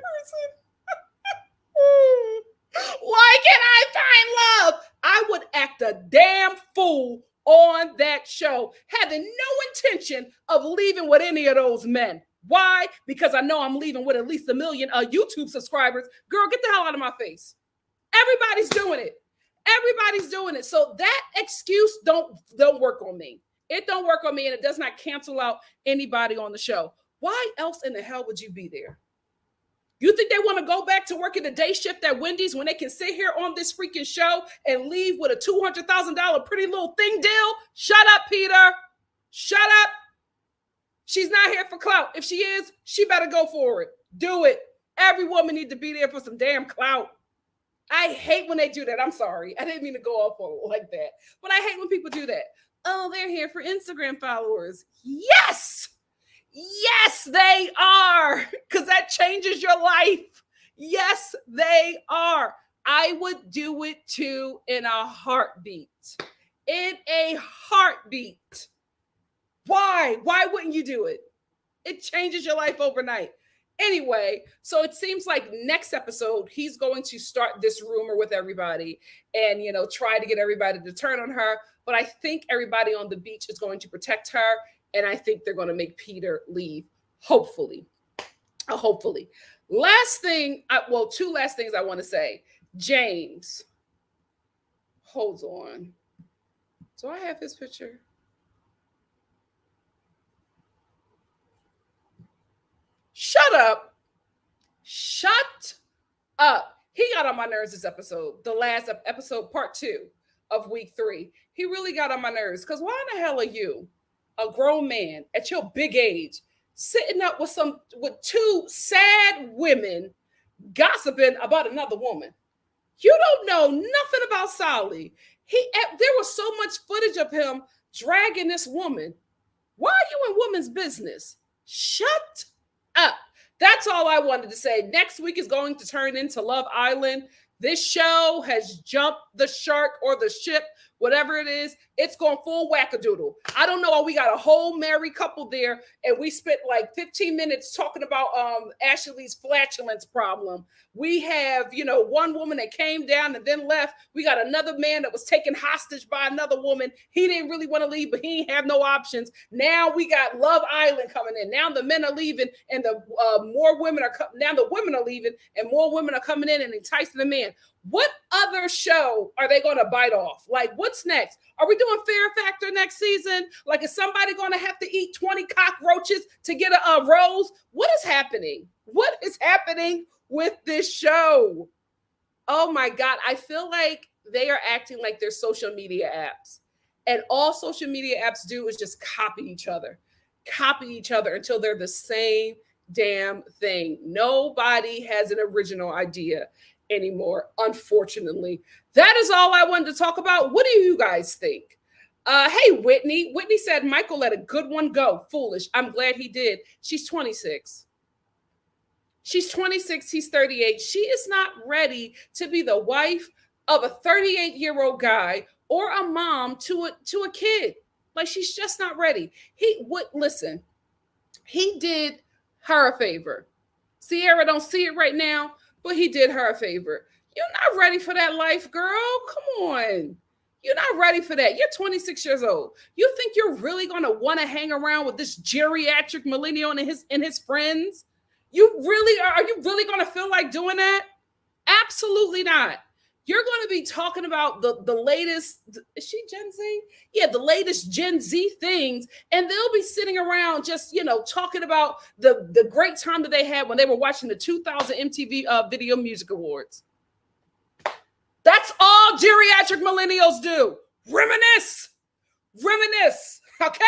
person. Why can't I find love? I would act a damn fool on that show, having no intention of leaving with any of those men. Why? Because I know I'm leaving with at least 1 million YouTube subscribers. Girl, get the hell out of my face. Everybody's doing it. Everybody's doing it. So that excuse don't work on me. It don't work on me, and it does not cancel out anybody on the show. Why else in the hell would you be there? You think they want to go back to working the day shift at Wendy's when they can sit here on this freaking show and leave with a $200,000 pretty little thing deal? Shut up, Peter. Shut up. She's not here for clout. If she is, she better go for it. Do it. Every woman needs to be there for some damn clout. I hate when they do that. I'm sorry. I didn't mean to go off on it like that. But I hate when people do that. Oh, they're here for Instagram followers. Yes. Yes, they are. Because that changes your life. Yes, they are. I would do it too in a heartbeat. In a heartbeat. Why? Why wouldn't you do it? It changes your life overnight. Anyway, so it seems like next episode, he's going to start this rumor with everybody and, try to get everybody to turn on her. But I think everybody on the beach is going to protect her. And I think they're going to make Peter leave. Hopefully. Hopefully. Last thing, two last things I want to say. James. Hold on. Do I have his picture? Shut up. Shut up. He got on my nerves this episode. The last episode, part 2 of week 3. He really got on my nerves. Because why in the hell are you, a grown man at your big age, sitting up with 2 sad women gossiping about another woman? You don't know nothing about Solly. There was so much footage of him dragging this woman. Why are you in women's business? Shut up. That's all I wanted to say. Next week is going to turn into Love Island. This show has jumped the shark or the ship, whatever it is. It's going full wackadoodle. I don't know. We got a whole married couple there, and we spent like 15 minutes talking about Ashley's flatulence problem. We have, one woman that came down and then left. We got another man that was taken hostage by another woman. He didn't really want to leave, but he didn't have no options. Now we got Love Island coming in. Now the men are leaving, and the women are leaving, and more women are coming in and enticing the man. What other show are they going to bite off? Like, what's next? Are we doing Fear Factor next season? Like, is somebody going to have to eat 20 cockroaches to get a rose? What is happening? What is happening with this show? Oh my God. I feel like they are acting like they're social media apps. And all social media apps do is just copy each other until they're the same damn thing. Nobody has an original idea anymore, unfortunately. That is all I wanted to talk about. What do you guys think? Hey, Whitney. Whitney said Michael let a good one go. Foolish. I'm glad he did. She's 26. She's 26. He's 38. She is not ready to be the wife of a 38-year-old guy or a mom to a kid. Like, she's just not ready. Listen, he did her a favor. Sierra don't see it right now, but he did her a favor. You're not ready for that life, girl. Come on. You're not ready for that. You're 26 years old. You think you're really going to want to hang around with this geriatric millennial and his friends? Are you really going to feel like doing that? Absolutely not. You're going to be talking about the latest, is she Gen Z? Yeah, the latest Gen Z things. And they'll be sitting around just, talking about the great time that they had when they were watching the 2000 MTV Video Music Awards. That's all geriatric millennials do. Reminisce, okay?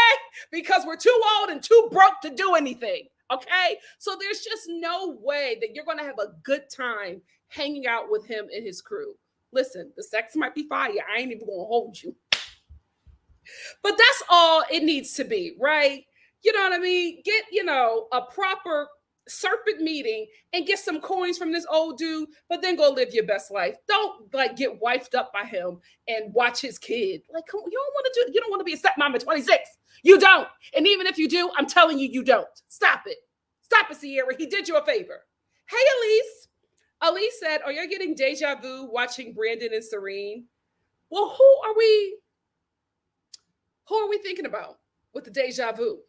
Because we're too old and too broke to do anything, okay? So there's just no way that you're going to have a good time hanging out with him and his crew. Listen, the sex might be fire. I ain't even going to hold you. But that's all it needs to be, right? You know what I mean? Get, a proper serpent meeting and get some coins from this old dude, but then go live your best life. Don't get wifed up by him and watch his kid. Like, come on, you don't want to be a stepmom at 26. You don't. And even if you do, I'm telling you, you don't. Stop it. Stop it, Sierra. He did you a favor. Hey, Elise. Elise said, are you getting deja vu watching Brandon and Serene? Well, who are we thinking about with the deja vu?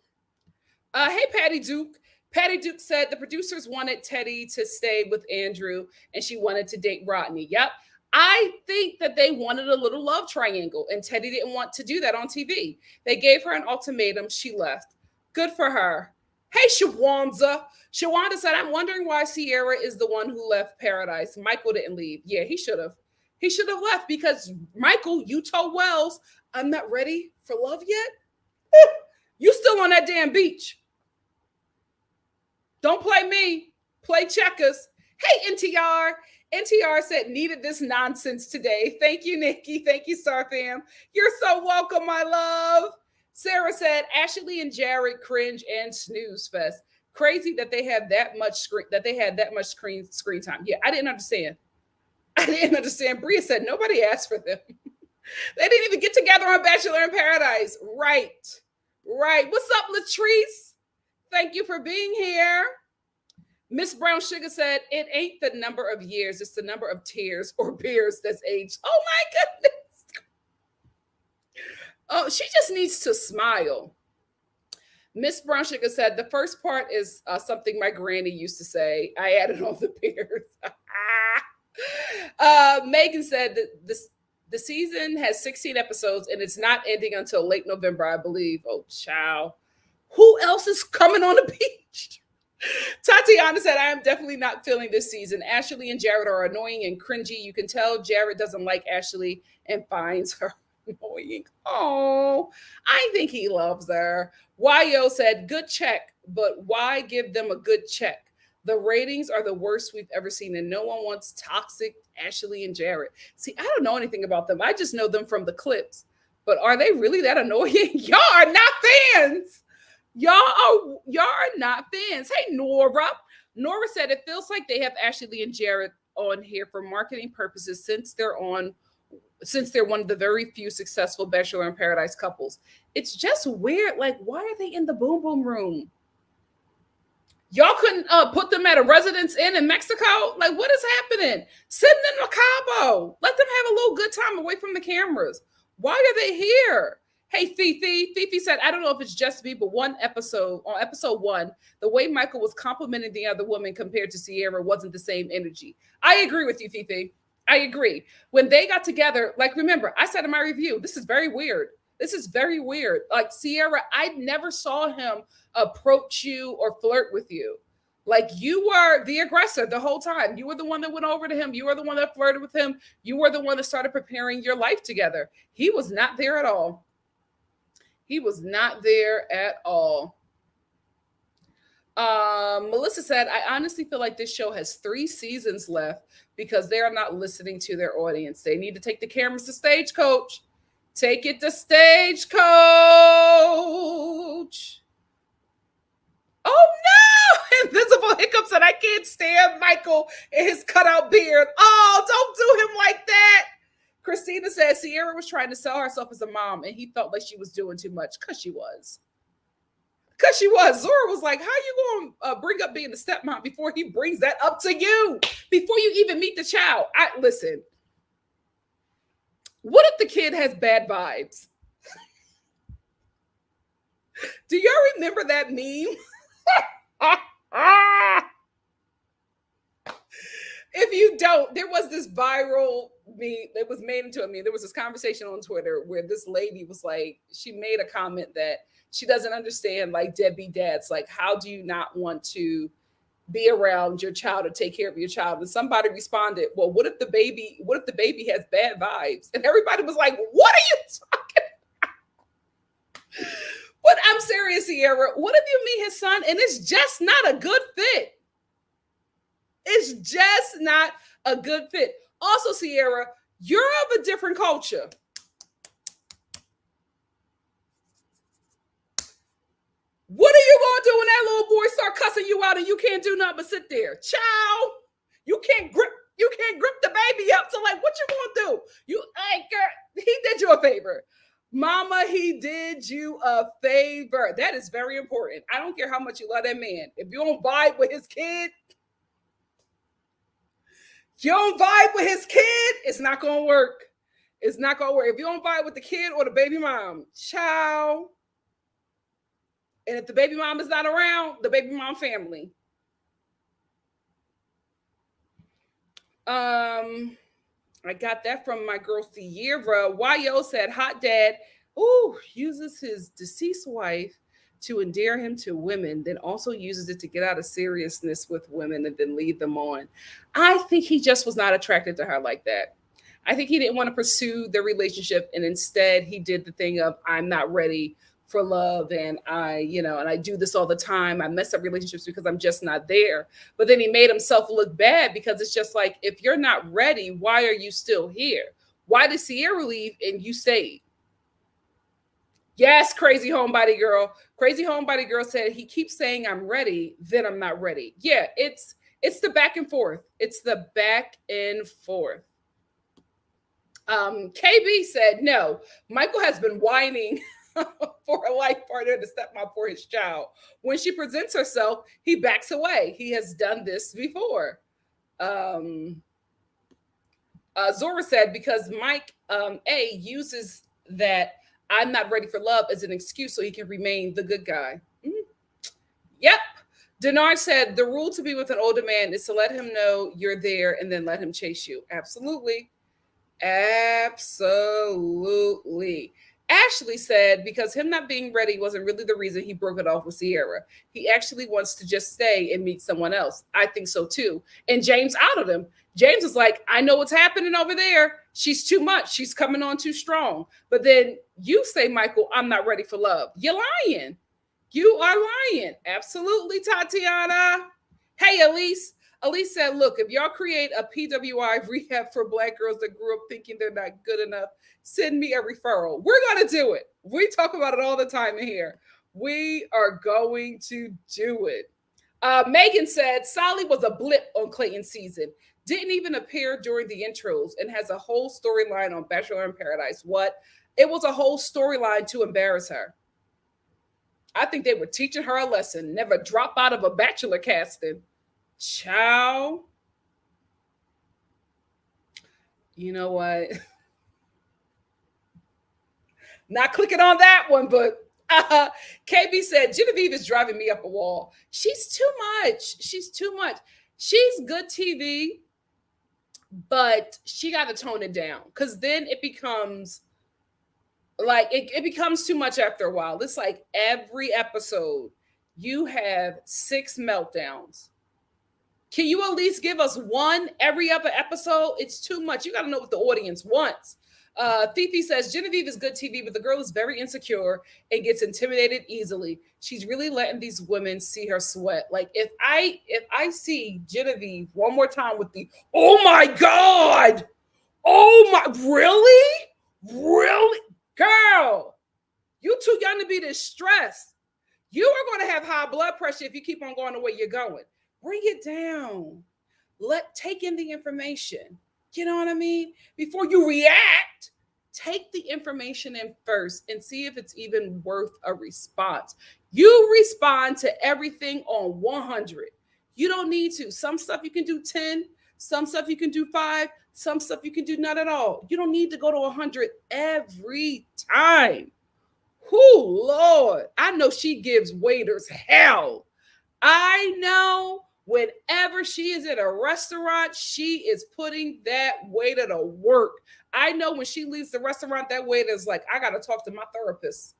Hey, Patty Duke. Patty Duke said the producers wanted Teddy to stay with Andrew and she wanted to date Rodney. Yep. I think that they wanted a little love triangle and Teddy didn't want to do that on TV. They gave her an ultimatum. She left. Good for her. Hey, Shawanda. Shawanda said, I'm wondering why Sierra is the one who left Paradise. Michael didn't leave. Yeah, he should have. He should have left because, Michael, you told Wells, I'm not ready for love yet. You still on that damn beach. Don't play me. Play checkers. Hey, NTR. NTR said, needed this nonsense today. Thank you, Nikki. Thank you, Star Fam. You're so welcome, my love. Sarah said, Ashley and Jared cringe and snooze fest. Crazy that they had that much screen time. Yeah, I didn't understand. Bria said nobody asked for them. They didn't even get together on Bachelor in Paradise. Right. What's up, Latrice? Thank you for being here. Miss Brown Sugar said, it ain't the number of years, it's the number of tears or beers that's aged. Oh my goodness. Oh, she just needs to smile. Miss Brown Sugar said, the first part is something my granny used to say. I added all the beers. Megan said that the season has 16 episodes and it's not ending until late November, I believe. Oh, child. Who else is coming on the beach? Tatiana said, I am definitely not feeling this season. Ashley and Jared are annoying and cringy. You can tell Jared doesn't like Ashley and finds her annoying. Oh, I think he loves her. Yo said, good check, but why give them a good check? The ratings are the worst we've ever seen, and no one wants toxic Ashley and Jared. See, I don't know anything about them. I just know them from the clips. But are they really that annoying? Y'all are not fans. Y'all are not fans. Hey, Nora. Nora said it feels like they have Ashley and Jared on here for marketing purposes since they're one of the very few successful Bachelor in Paradise couples. It's just weird. Like, why are they in the boom boom room? Y'all couldn't put them at a residence inn in Mexico? Like, what is happening? Send them to Cabo. Let them have a little good time away from the cameras. Why are they here? Hey, Fifi. Fifi said, I don't know if it's just me, but on episode 1, the way Michael was complimenting the other woman compared to Sierra wasn't the same energy. I agree with you, Fifi. I agree. When they got together, like, remember, I said in my review, this is very weird. Like, Sierra, I never saw him approach you or flirt with you. Like, you were the aggressor the whole time. You were the one that went over to him. You were the one that flirted with him. You were the one that started preparing your life together. He was not there at all. Melissa said, I honestly feel like this show has 3 seasons left because they are not listening to their audience. They need to take the cameras to Stagecoach. Take it to Stagecoach. Oh no! Invisible Hiccup said, I can't stand Michael and his cutout beard. Oh, don't do him like that. Christina said Sierra was trying to sell herself as a mom and he felt like she was doing too much because she was. Zora was like, how you going to bring up being a stepmom before he brings that up to you? Before you even meet the child? Listen. What if the kid has bad vibes? Do y'all remember that meme? If you don't, there was this viral meme that was made into a meme. There was this conversation on Twitter where this lady was like, she made a comment that she doesn't understand, like, deadbeat dads. Like, how do you not want to be around your child or take care of your child? And somebody responded, well, what if the baby has bad vibes? And everybody was like, what are you talking about? But I'm serious, Sierra. What if you meet his son and it's just not a good fit? It's just not a good fit. Also, Sierra, you're of a different culture. What are you going to do when that little boy start cussing you out and you can't do nothing but sit there? Child, you can't grip the baby up. So, like, what you going to do? Girl, he did you a favor. Mama, he did you a favor. That is very important. I don't care how much you love that man. If you don't vibe with his kid, it's not going to work. It's not going to work. If you don't vibe with the kid or the baby mom, child, And if the baby mom is not around, the baby mom family. I got that from my girl Sierra. YO said, hot dad, uses his deceased wife to endear him to women, then also uses it to get out of seriousness with women and then lead them on. I think he just was not attracted to her like that. I think he didn't want to pursue the relationship, and instead he did the thing of, I'm not ready for love, and and I do this all the time. I mess up relationships because I'm just not there. But then he made himself look bad, because it's just like, if you're not ready, why are you still here? Why did Sierra leave and you stayed? Yes, crazy homebody girl. Crazy homebody girl said, he keeps saying I'm ready, then I'm not ready. Yeah, it's the back and forth. It's the back and forth. KB said, no, Michael has been whining for a life partner to stepmom for his child. When she presents herself, he backs away. He has done this before. Zora said, because Mike A uses that I'm not ready for love as an excuse so he can remain the good guy. Mm-hmm. Yep. Denard said, the rule to be with an older man is to let him know you're there and then let him chase you. Absolutely. Absolutely. Ashley said, because him not being ready wasn't really the reason he broke it off with Sierra. He actually wants to just stay and meet someone else. I think so too. And James outed him. James was like, I know what's happening over there. She's too much. She's coming on too strong. But then you say, Michael, I'm not ready for love. You're lying. You are lying. Absolutely, Tatiana. Hey, Elise. Elise said, look, if y'all create a PWI rehab for Black girls that grew up thinking they're not good enough, send me a referral. We're going to do it. We talk about it all the time in here. We are going to do it. Megan said, Solly was a blip on Clayton's season. Didn't even appear during the intros and has a whole storyline on Bachelor in Paradise. What? It was a whole storyline to embarrass her. I think they were teaching her a lesson. Never drop out of a Bachelor casting. Ciao. You know what? Not clicking on that one, but KB said, Genevieve is driving me up a wall. She's too much. She's too much. She's good TV, but she got to tone it down, because then it becomes like, it becomes too much after a while. It's like every episode, you have 6 meltdowns. Can you at least give us one every other episode? It's too much. You got to know what the audience wants. Fifi says, Genevieve is good TV, but the girl is very insecure and gets intimidated easily. She's really letting these women see her sweat. Like, if I see Genevieve one more time with the, oh my God, oh my, really? Girl, you too young to be this stressed. You are going to have high blood pressure if you keep on going the way you're going. Bring it down. Take in the information. You know what I mean? Before you react, take the information in first and see if it's even worth a response. You respond to everything on 100. You don't need to. Some stuff you can do 10, some stuff you can do 5, some stuff you can do none at all. You don't need to go to 100 every time. Whoo, Lord. I know she gives waiters hell. I know whenever she is in a restaurant, she is putting that waiter to work. I know when she leaves the restaurant, that waiter is like, I got to talk to my therapist.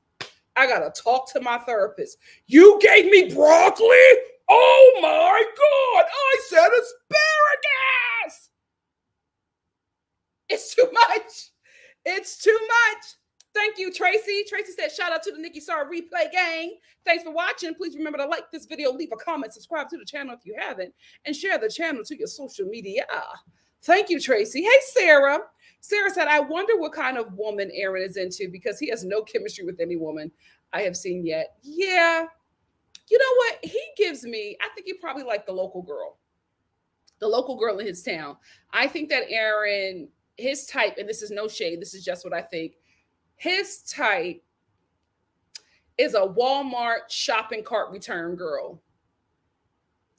You gave me broccoli? Oh my God, I said asparagus. It's too much. Thank you, Tracy. Tracy said, shout out to the NikkiStar replay gang. Thanks for watching. Please remember to like this video, leave a comment, subscribe to the channel if you haven't, and share the channel to your social media. Thank you, Tracy. Hey, Sarah. Sarah said, I wonder what kind of woman Aaron is into, because he has no chemistry with any woman I have seen yet. Yeah. You know what? He gives me, I think he probably like the local girl in his town. I think that Aaron, his type, and this is no shade, this is just what I think, his type is a Walmart shopping cart return girl,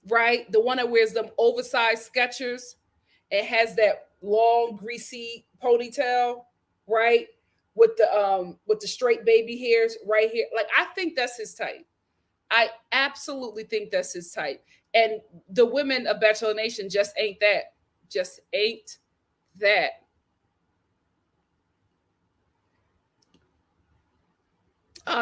right? The one that wears them oversized Skechers and has that long, greasy ponytail, right? With the straight baby hairs right here. Like, I think that's his type. I absolutely think that's his type. And the women of Bachelor Nation just ain't that. Just ain't that.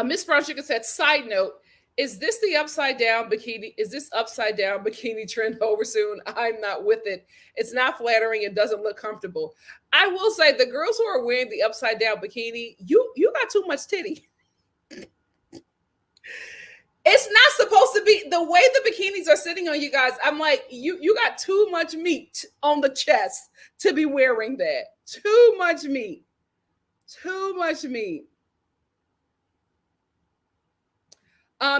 Miss Brown Sugar said, side note, is this the upside down bikini? Is this upside down bikini trend over soon? I'm not with it. It's not flattering. It doesn't look comfortable. I will say the girls who are wearing the upside down bikini, you got too much titty. It's not supposed to be the way the bikinis are sitting on you guys. I'm like, you got too much meat on the chest to be wearing that. Too much meat. Too much meat.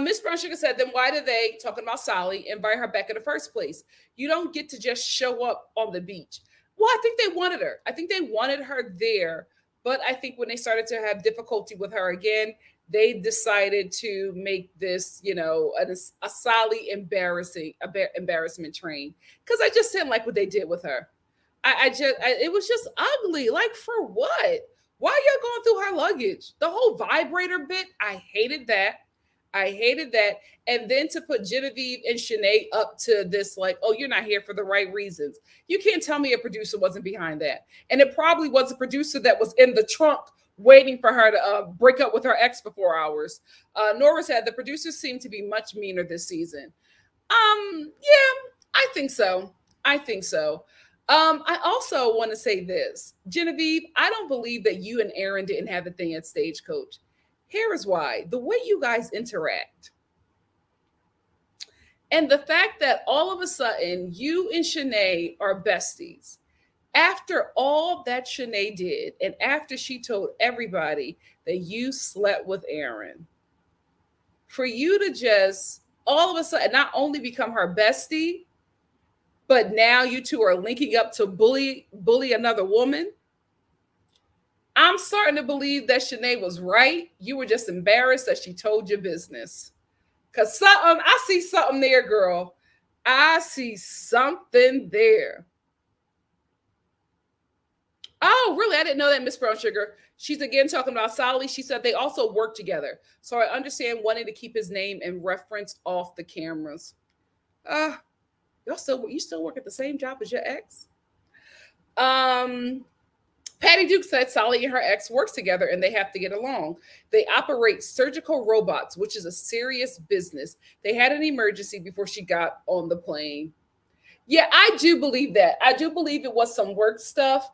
Miss Brown Sugar said, then why did they, talking about Sally, invite her back in the first place? You don't get to just show up on the beach. Well, I think they wanted her. I think they wanted her there. But I think when they started to have difficulty with her again, they decided to make this, a Sally embarrassment train. Because I just didn't like what they did with her. It was just ugly. Like, for what? Why are y'all going through her luggage? The whole vibrator bit, I hated that. And then to put Genevieve and Shanae up to this, like, oh, you're not here for the right reasons. You can't tell me a producer wasn't behind that. And it probably was a producer that was in the trunk waiting for her to break up with her ex for 4 hours. Nora said the producers seem to be much meaner this season. Yeah, I think so. I also want to say this. Genevieve, I don't believe that you and Aaron didn't have a thing at Stagecoach. Here is why. The way you guys interact. And the fact that all of a sudden you and Shanae are besties. After all that Shanae did, and after she told everybody that you slept with Aaron, for you to just all of a sudden not only become her bestie, but now you two are linking up to bully another woman. I'm starting to believe that Shanae was right. You were just embarrassed that she told your business. Because I see something there, girl. I see something there. Oh, really? I didn't know that, Miss Brown Sugar. She's again talking about Sally. She said they also work together. So I understand wanting to keep his name and reference off the cameras. You still work at the same job as your ex? Patty Duke said Sally and her ex works together and they have to get along. They operate surgical robots, which is a serious business. They had an emergency before she got on the plane. Yeah, I do believe that. I do believe it was some work stuff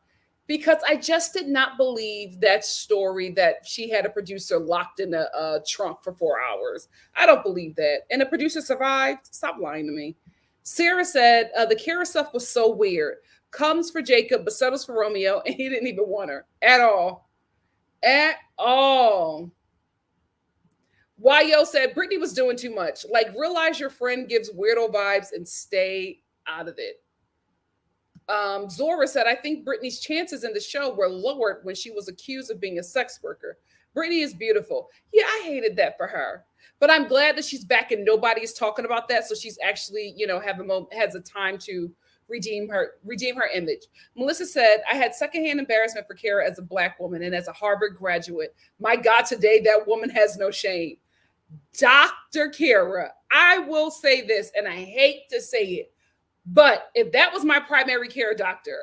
because I just did not believe that story that she had a producer locked in a trunk for 4 hours. I don't believe that. And the producer survived. Stop lying to me. Sarah said the Cara stuff was so weird. Comes for Jacob, but settles for Romeo, and he didn't even want her at all. At all. Yo said Brittany was doing too much. Like, realize your friend gives weirdo vibes and stay out of it. Zora said, I think Brittany's chances in the show were lowered when she was accused of being a sex worker. Brittany is beautiful. Yeah, I hated that for her. But I'm glad that she's back and nobody is talking about that. So she's actually, has a time to redeem her image. Melissa said, I had secondhand embarrassment for Cara as a Black woman and as a Harvard graduate. My God, today that woman has no shame. Dr. Cara, I will say this, and I hate to say it, but if that was my primary care doctor,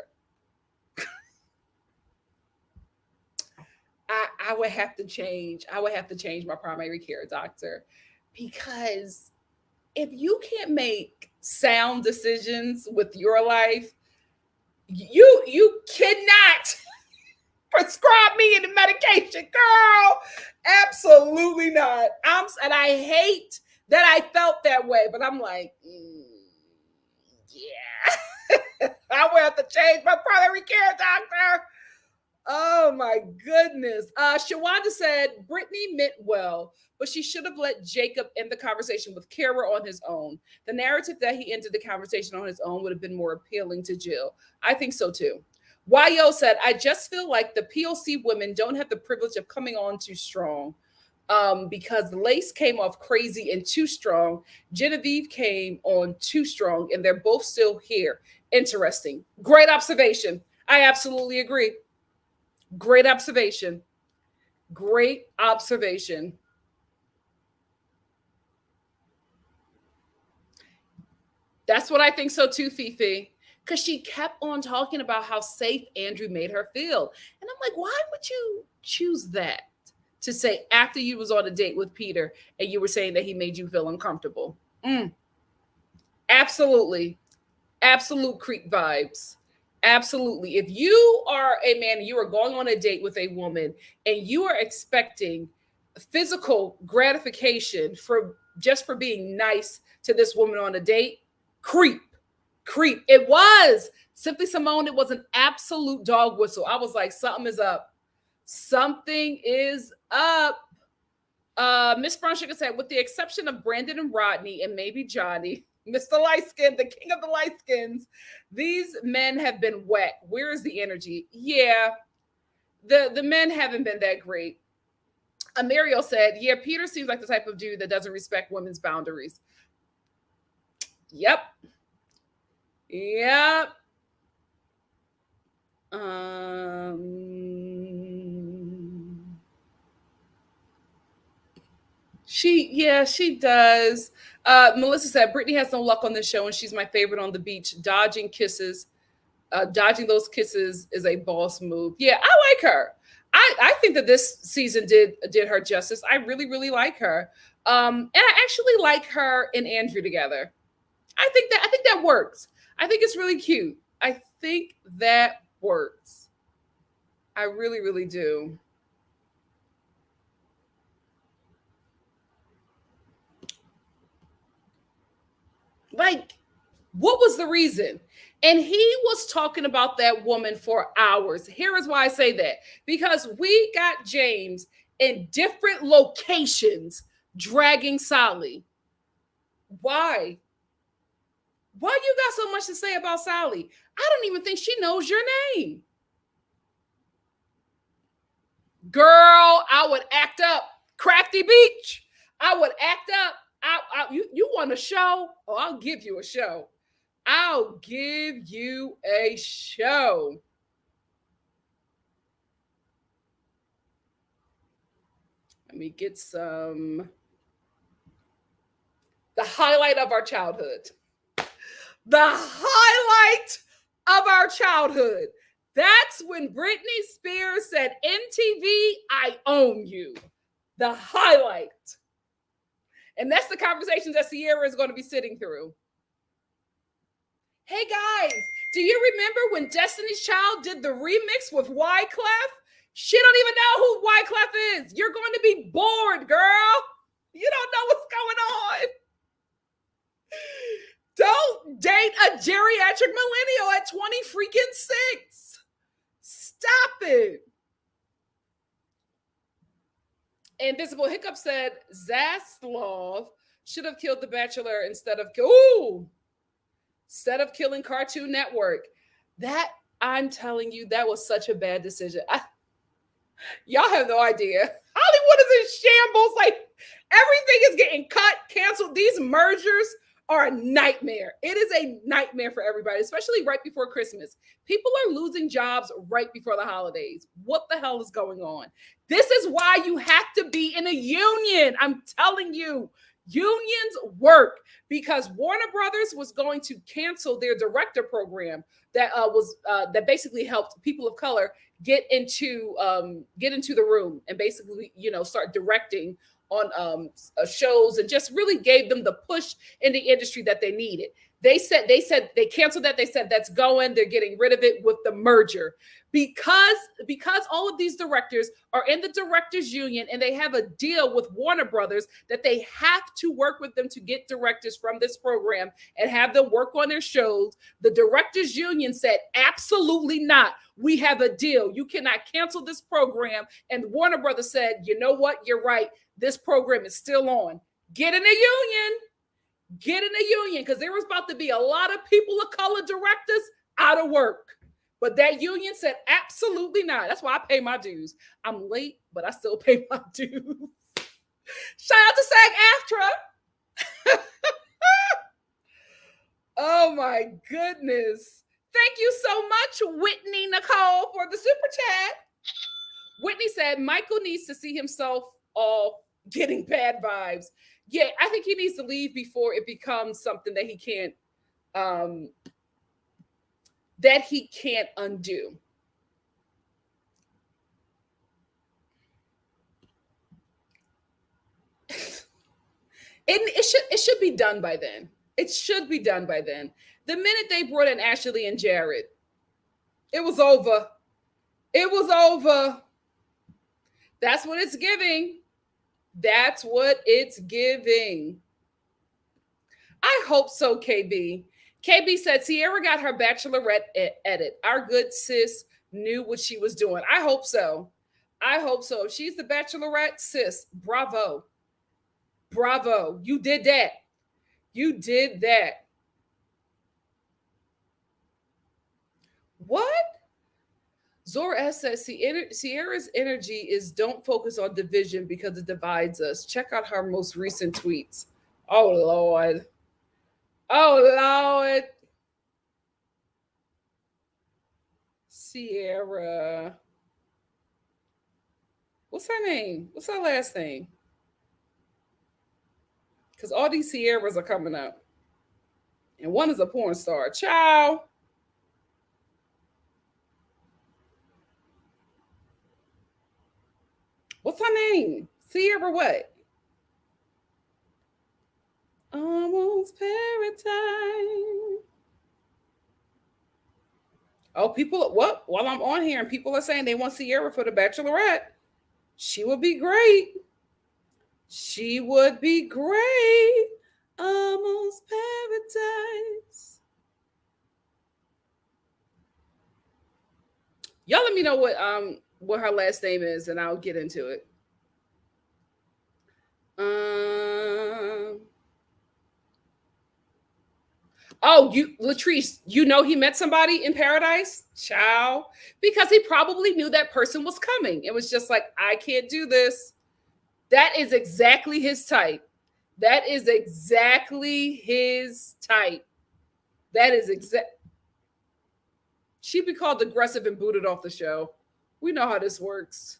I would have to change. I would have to change my primary care doctor, because if you can't make sound decisions with your life, you cannot prescribe me any medication, girl. Absolutely not. And I hate that I felt that way, but I'm like, yeah, I will have to change my primary care doctor. Oh my goodness. Shawanda said Brittany meant well, but she should have let Jacob end the conversation with Cara on his own. The narrative that he ended the conversation on his own would have been more appealing to Jill. I think so too. Yo said, I just feel like the POC women don't have the privilege of coming on too strong. Because Lace came off crazy and too strong. Genevieve came on too strong, and they're both still here. Interesting. Great observation. I absolutely agree. Great observation. Great observation. That's what I think so too, Fifi. Because she kept on talking about how safe Andrew made her feel. And I'm like, why would you choose that to say after you was on a date with Peter and you were saying that he made you feel uncomfortable? Absolutely. Absolute creep vibes. Absolutely. If you are a man and you are going on a date with a woman and you are expecting physical gratification for just for being nice to this woman on a date, creep. Creep. It was Simply Simone. It was an absolute dog whistle. I was like, something is up. Something is up. Miss Brown Sugar said, with the exception of Brandon and Rodney and maybe Johnny, Mr. Lightskin, the king of the lightskins, these men have been wet. Where is the energy? Yeah, the men haven't been that great. Amario said, yeah, Peter seems like the type of dude that doesn't respect women's boundaries. Yep. She does. Melissa said, Brittany has no luck on this show and she's my favorite on the beach. Dodging those kisses is a boss move. Yeah, I like her. I think that this season did her justice. I really, really like her. And I actually like her and Andrew together. I think that works. I think it's really cute. I think that works. I really, really do. Like, what was the reason? And he was talking about that woman for hours. Here is why I say that. Because we got James in different locations dragging Sally. Why? Why you got so much to say about Sally? I don't even think she knows your name. Girl, I would act up. Crafty Beach. I would act up. You want a show? Oh, I'll give you a show. I'll give you a show. Let me get some. The highlight of our childhood. The highlight of our childhood. That's when Britney Spears said, MTV, I own you. The highlight. And that's the conversations that Sierra is going to be sitting through. Hey guys, do you remember when Destiny's Child did the remix with Wyclef? She don't even know who Wyclef is. You're going to be bored, girl. You don't know what's going on. Don't date a geriatric millennial at 20 freaking 6. Stop it. Invisible Hiccup said Zaslav should have killed the Bachelor instead of killing Cartoon Network. That, I'm telling you, that was such a bad decision. Y'all have no idea. Hollywood is in shambles. Like, everything is getting cut, canceled. These mergers are a nightmare. It is a nightmare for everybody, especially right before Christmas. People are losing jobs right before the holidays. What the hell is going on? This is why you have to be in a union. I'm telling you, unions work, because Warner Brothers was going to cancel their director program that that basically helped people of color get into the room and basically, start directing on shows, and just really gave them the push in the industry that they needed. They said they canceled that. They said that's going. They're getting rid of it with the merger because all of these directors are in the directors union and they have a deal with Warner Brothers that they have to work with them to get directors from this program and have them work on their shows. The directors union said, absolutely not. We have a deal. You cannot cancel this program. And Warner Brothers said, you know what? You're right. This program is still on. Get in a union. Get in a union, because there was about to be a lot of people of color directors out of work. But that union said absolutely not. That's why I pay my dues. I'm late, but I still pay my dues. Shout out to SAG-AFTRA. Oh my goodness. Thank you so much, Whitney Nicole, for the super chat. Whitney said Michael needs to see himself all getting bad vibes. Yeah, I think he needs to leave before it becomes something that he can't that he can't undo. It should be done by then. It should be done by then. The minute they brought in Ashley and Jared, it was over. It was over. That's what it's giving. That's what it's giving. I hope so, KB. KB said Sierra got her bachelorette edit. Our good sis knew what she was doing. I hope so. I hope so. If she's the bachelorette, sis, bravo. Bravo. You did that. You did that. What? Zora S says Sierra's energy is don't focus on division because it divides us. Check out her most recent tweets. Oh, Lord. Oh, Lord. Sierra. What's her name? What's her last name? Because all these Sierras are coming up. And one is a porn star. Ciao. What's her name? Sierra what? Almost paradise. Oh, people, what? While I'm on here and people are saying they want Sierra for the Bachelorette, she would be great. She would be great. Almost paradise. Y'all let me know what her last name is, and I'll get into it. Oh, Latrice, you know he met somebody in paradise? Ciao. Because he probably knew that person was coming. It was just like, I can't do this. That is exactly his type. That is exactly his type. That is exact. She'd be called aggressive and booted off the show. We know how this works.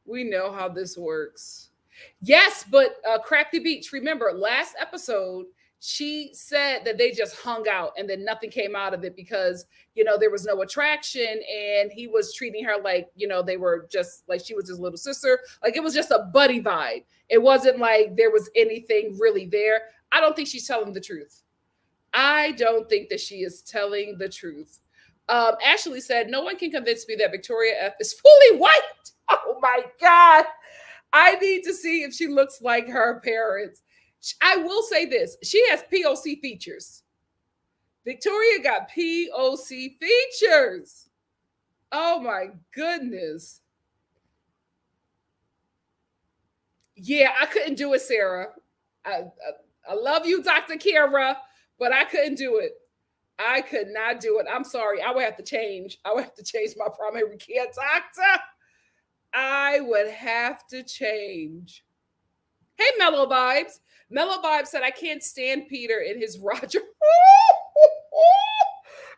We know how this works. Yes, but Crack the Beach, remember last episode, she said that they just hung out and then nothing came out of it because, there was no attraction and he was treating her like, they were just like she was his little sister. Like it was just a buddy vibe. It wasn't like there was anything really there. I don't think she's telling the truth. I don't think that she is telling the truth. Ashley said, no one can convince me that Victoria F is fully white. Oh my God. I need to see if she looks like her parents. I will say this. She has POC features. Victoria got POC features. Oh my goodness. Yeah, I couldn't do it, Sarah. I love you, Dr. Cara, but I couldn't do it. I could not do it. I'm sorry. I would have to change. I would have to change my primary care doctor. I would have to change. Hey, Mellow Vibes. Mellow Vibes said, I can't stand Peter in his Roger.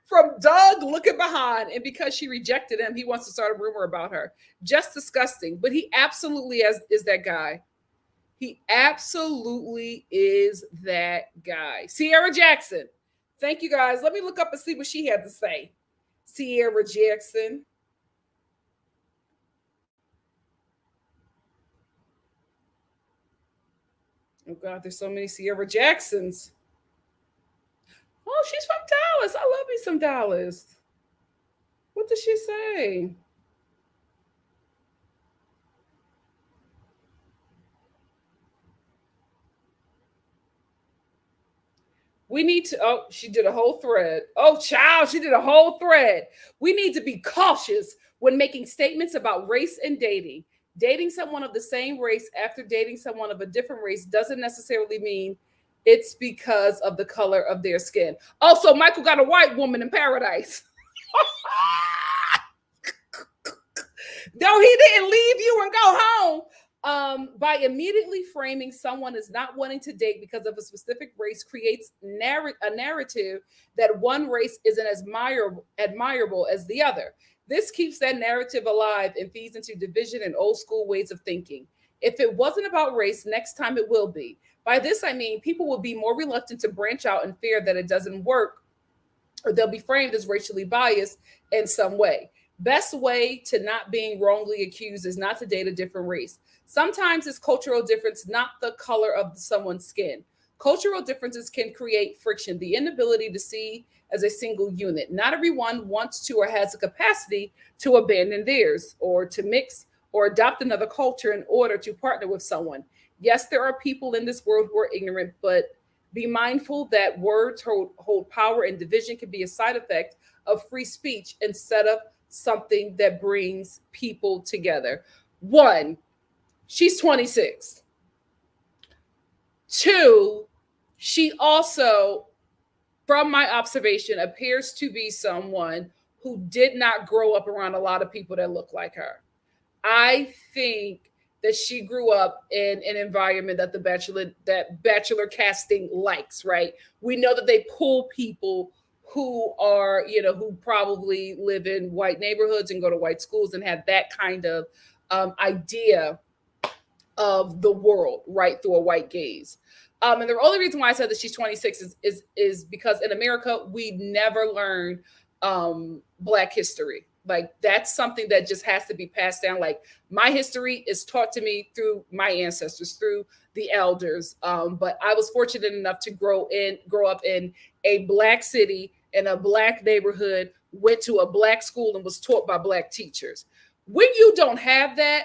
From Doug looking behind. And because she rejected him, he wants to start a rumor about her. Just disgusting. But he absolutely is that guy. He absolutely is that guy. Sierra Jackson. Thank you, guys. Let me look up and see what she had to say. Sierra Jackson. Oh, God, there's so many Sierra Jacksons. Oh, she's from Dallas. I love me some Dallas. What did she say? We need to, oh, she did a whole thread. Oh, child, she did a whole thread. We need to be cautious when making statements about race and dating. Dating someone of the same race after dating someone of a different race doesn't necessarily mean it's because of the color of their skin. Also, Michael got a white woman in paradise. No, he didn't leave you and go home. By immediately framing someone as not wanting to date because of a specific race creates a narrative that one race isn't as admirable as the other. This keeps that narrative alive and feeds into division and old school ways of thinking. If it wasn't about race, next time it will be. By this, I mean people will be more reluctant to branch out in fear that it doesn't work, or they'll be framed as racially biased in some way. Best way to not being wrongly accused is not to date a different race. Sometimes it's cultural difference, not the color of someone's skin. Cultural differences can create friction, the inability to see as a single unit. Not everyone wants to or has the capacity to abandon theirs or to mix or adopt another culture in order to partner with someone. Yes, there are people in this world who are ignorant, but be mindful that words hold power, and division can be a side effect of free speech instead of something that brings people together. One, she's 26. Two, she also, from my observation, appears to be someone who did not grow up around a lot of people that look like her. I think that she grew up in an environment that bachelor casting likes, right? We know that they pull people who are, who probably live in white neighborhoods and go to white schools and have that kind of idea of the world, right, through a white gaze. And the only reason why I said that she's 26 is because in America we never learn Black history. Like that's something that just has to be passed down. Like my history is taught to me through my ancestors, through the elders. But I was fortunate enough to grow up in a Black city, in a Black neighborhood, went to a Black school and was taught by Black teachers. When you don't have that,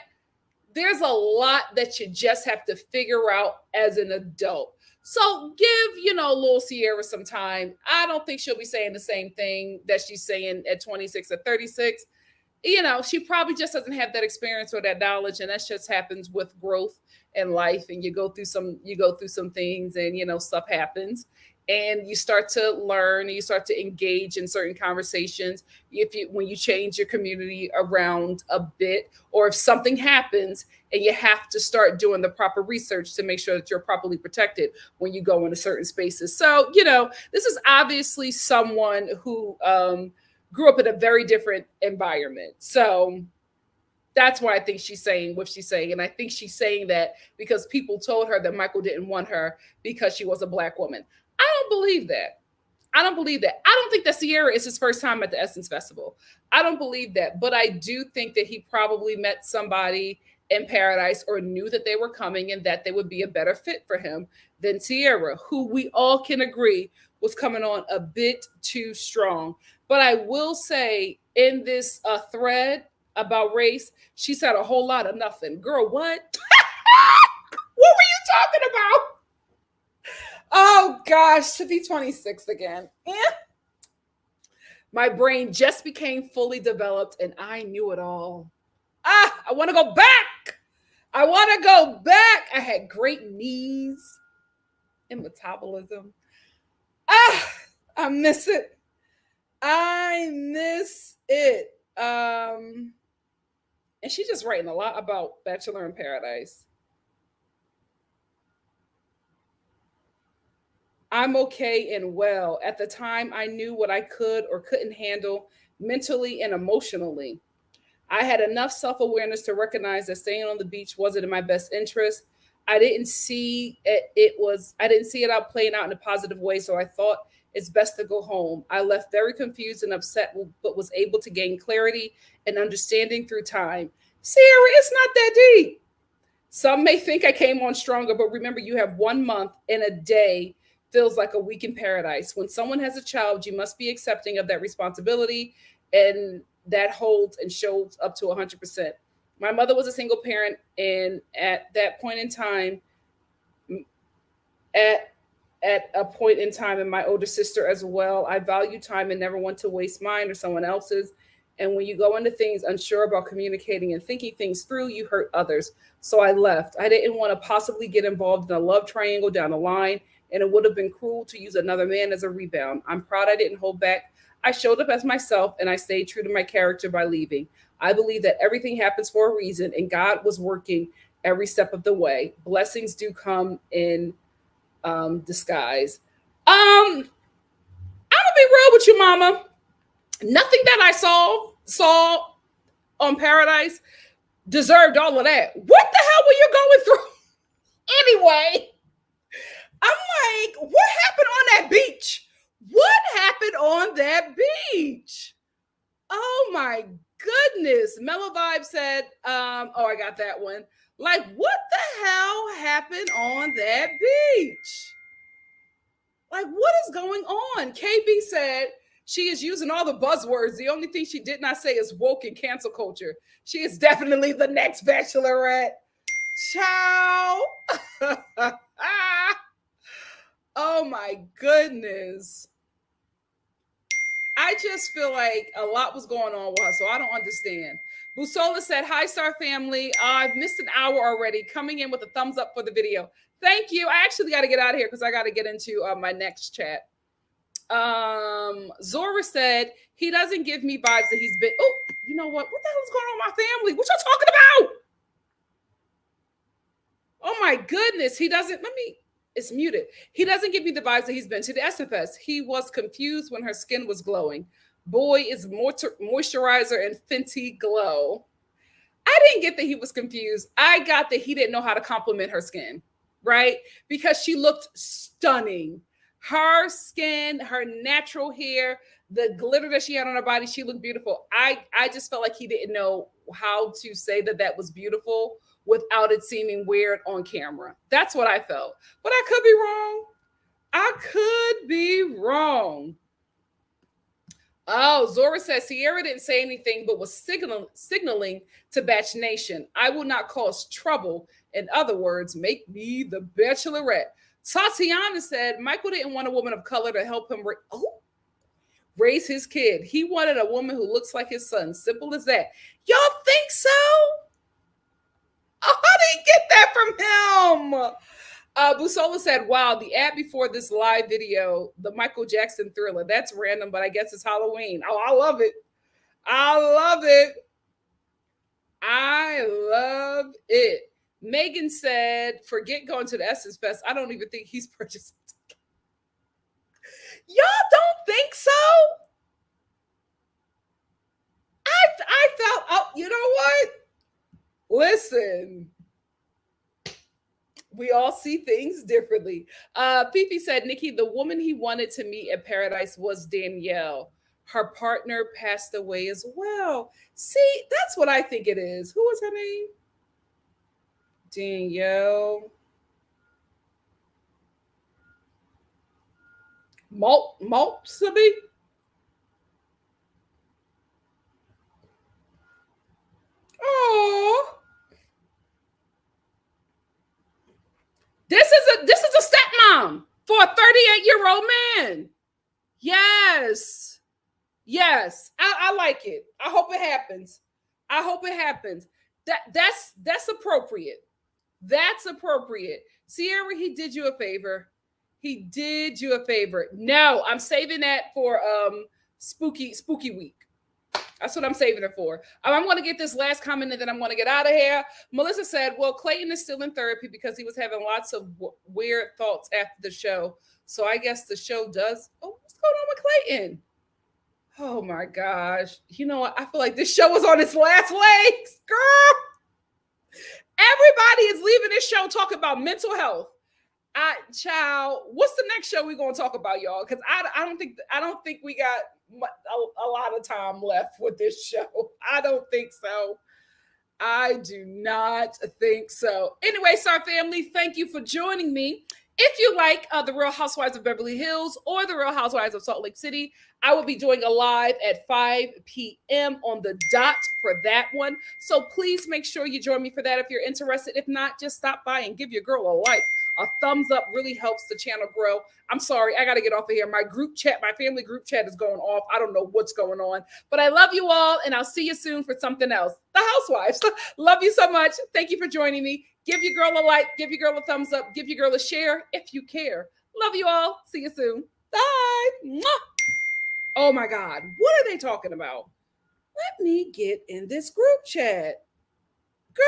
there's a lot that you just have to figure out as an adult. So give, little Sierra some time. I don't think she'll be saying the same thing that she's saying at 26 or 36. She probably just doesn't have that experience or that knowledge, and that just happens with growth in life. And you go through some things, and stuff happens, and you start to learn, and you start to engage in certain conversations. When you change your community around a bit, or if something happens and you have to start doing the proper research to make sure that you're properly protected when you go into certain spaces. So, this is obviously someone who grew up in a very different environment. So that's why I think she's saying what she's saying. And I think she's saying that because people told her that Michael didn't want her because she was a Black woman. I don't believe that. I don't think that Sierra is his first time at the Essence Festival. I don't believe that. But I do think that he probably met somebody in Paradise or knew that they were coming and that they would be a better fit for him than Sierra, who we all can agree was coming on a bit too strong. But I will say in this thread about race, she said a whole lot of nothing. Girl, what? What were you talking about? Oh gosh, to be 26 again. My brain just became fully developed and I knew it all. I want to go back. I had great knees and metabolism. I miss it. And she's just writing a lot about Bachelor in Paradise. I'm okay and well. At the time, I knew what I could or couldn't handle mentally and emotionally. I had enough self-awareness to recognize that staying on the beach wasn't in my best interest. I didn't see it out playing out in a positive way, so I thought it's best to go home. I left very confused and upset, but was able to gain clarity and understanding through time. Sierra, it's not that deep. Some may think I came on stronger, but remember, you have 1 month and a day feels like a week in paradise. When someone has a child, you must be accepting of that responsibility, and that holds and shows up to 100%. My mother was a single parent, and at that point in time, at a point in time, and my older sister as well, I value time and never want to waste mine or someone else's. And when you go into things unsure about communicating and thinking things through, you hurt others. So I left. I didn't want to possibly get involved in a love triangle down the line, and it would have been cruel to use another man as a rebound. I'm proud I didn't hold back. I showed up as myself, and I stayed true to my character by leaving. I believe that everything happens for a reason, and God was working every step of the way. Blessings do come in disguise. I'm gonna be real with you, Mama. Nothing that I saw on Paradise deserved all of that. What the hell were you going through? Anyway, I'm like, what happened on that beach? What happened on that beach? Oh my goodness. Mellow Vibe said, oh, I got that one. Like, what the hell happened on that beach? Like, what is going on? KB said she is using all the buzzwords. The only thing she did not say is woke and cancel culture. She is definitely the next Bachelorette. Ciao. Oh my goodness. I just feel like a lot was going on with her, so I don't understand. Busola said, hi, Star family. I've missed an hour already. Coming in with a thumbs up for the video. Thank you. I actually got to get out of here because I got to get into my next chat. Zora said, he doesn't give me vibes that he's been... Oh, you know what? What the hell is going on with my family? What y'all talking about? Oh, my goodness. He doesn't... It's muted. He doesn't give me the vibes that he's been to the SFS. He was confused when her skin was glowing. Boy is moisturizer and Fenty glow. I didn't get that he was confused. I got that he didn't know how to compliment her skin, right? Because she looked stunning. Her skin, her natural hair, the glitter that she had on her body, she looked beautiful. I just felt like he didn't know how to say that was beautiful without it seeming weird on camera. That's what I felt. But I could be wrong. I could be wrong. Oh, Zora says Sierra didn't say anything but was signaling to Batch Nation. I will not cause trouble. In other words, make me the Bachelorette. Tatiana said Michael didn't want a woman of color to help him raise his kid. He wanted a woman who looks like his son. Simple as that. Y'all think so? Oh, I didn't get that from him. Busola said, wow, the ad before this live video, the Michael Jackson Thriller. That's random, but I guess it's Halloween. Oh, I love it. I love it. I love it. Megan said, forget going to the Essence Fest. I don't even think he's purchasing. Y'all don't think so? I felt, oh, you know what? Listen, we all see things differently. Fifi said, Nikki, the woman he wanted to meet at Paradise was Danielle. Her partner passed away as well. See, that's what I think it is. Who was her name? Danielle. Maltsaby? Oh. This is a stepmom for a 38-year-old man. Yes. Yes. I like it. I hope it happens. I hope it happens. That's appropriate. That's appropriate. Sierra, he did you a favor. He did you a favor. No, I'm saving that for spooky week. That's what I'm saving it for. I'm going to get this last comment and then I'm going to get out of here. Melissa said, well, Clayton is still in therapy because he was having lots of weird thoughts after the show. So I guess the show does. Oh, what's going on with Clayton? Oh my gosh. You know what? I feel like this show is on its last legs, girl. Everybody is leaving this show talking about mental health. Child, what's the next show we're going to talk about, y'all? Because I don't think we got a lot of time left with this show. I don't think so. I do not think so. Anyway, Star family, thank you for joining me. If you like The Real Housewives of Beverly Hills or The Real Housewives of Salt Lake City, I will be doing a live at 5 p.m. on the dot for that one. So please make sure you join me for that if you're interested. If not, just stop by and give your girl a like. A thumbs up really helps the channel grow. I'm sorry, I got to get off of here. My group chat, my family group chat is going off. I don't know what's going on, but I love you all and I'll see you soon for something else. The Housewives. Love you so much. Thank you for joining me. Give your girl a like, give your girl a thumbs up, give your girl a share if you care. Love you all. See you soon. Bye. Mwah. Oh my God. What are they talking about? Let me get in this group chat. Girl.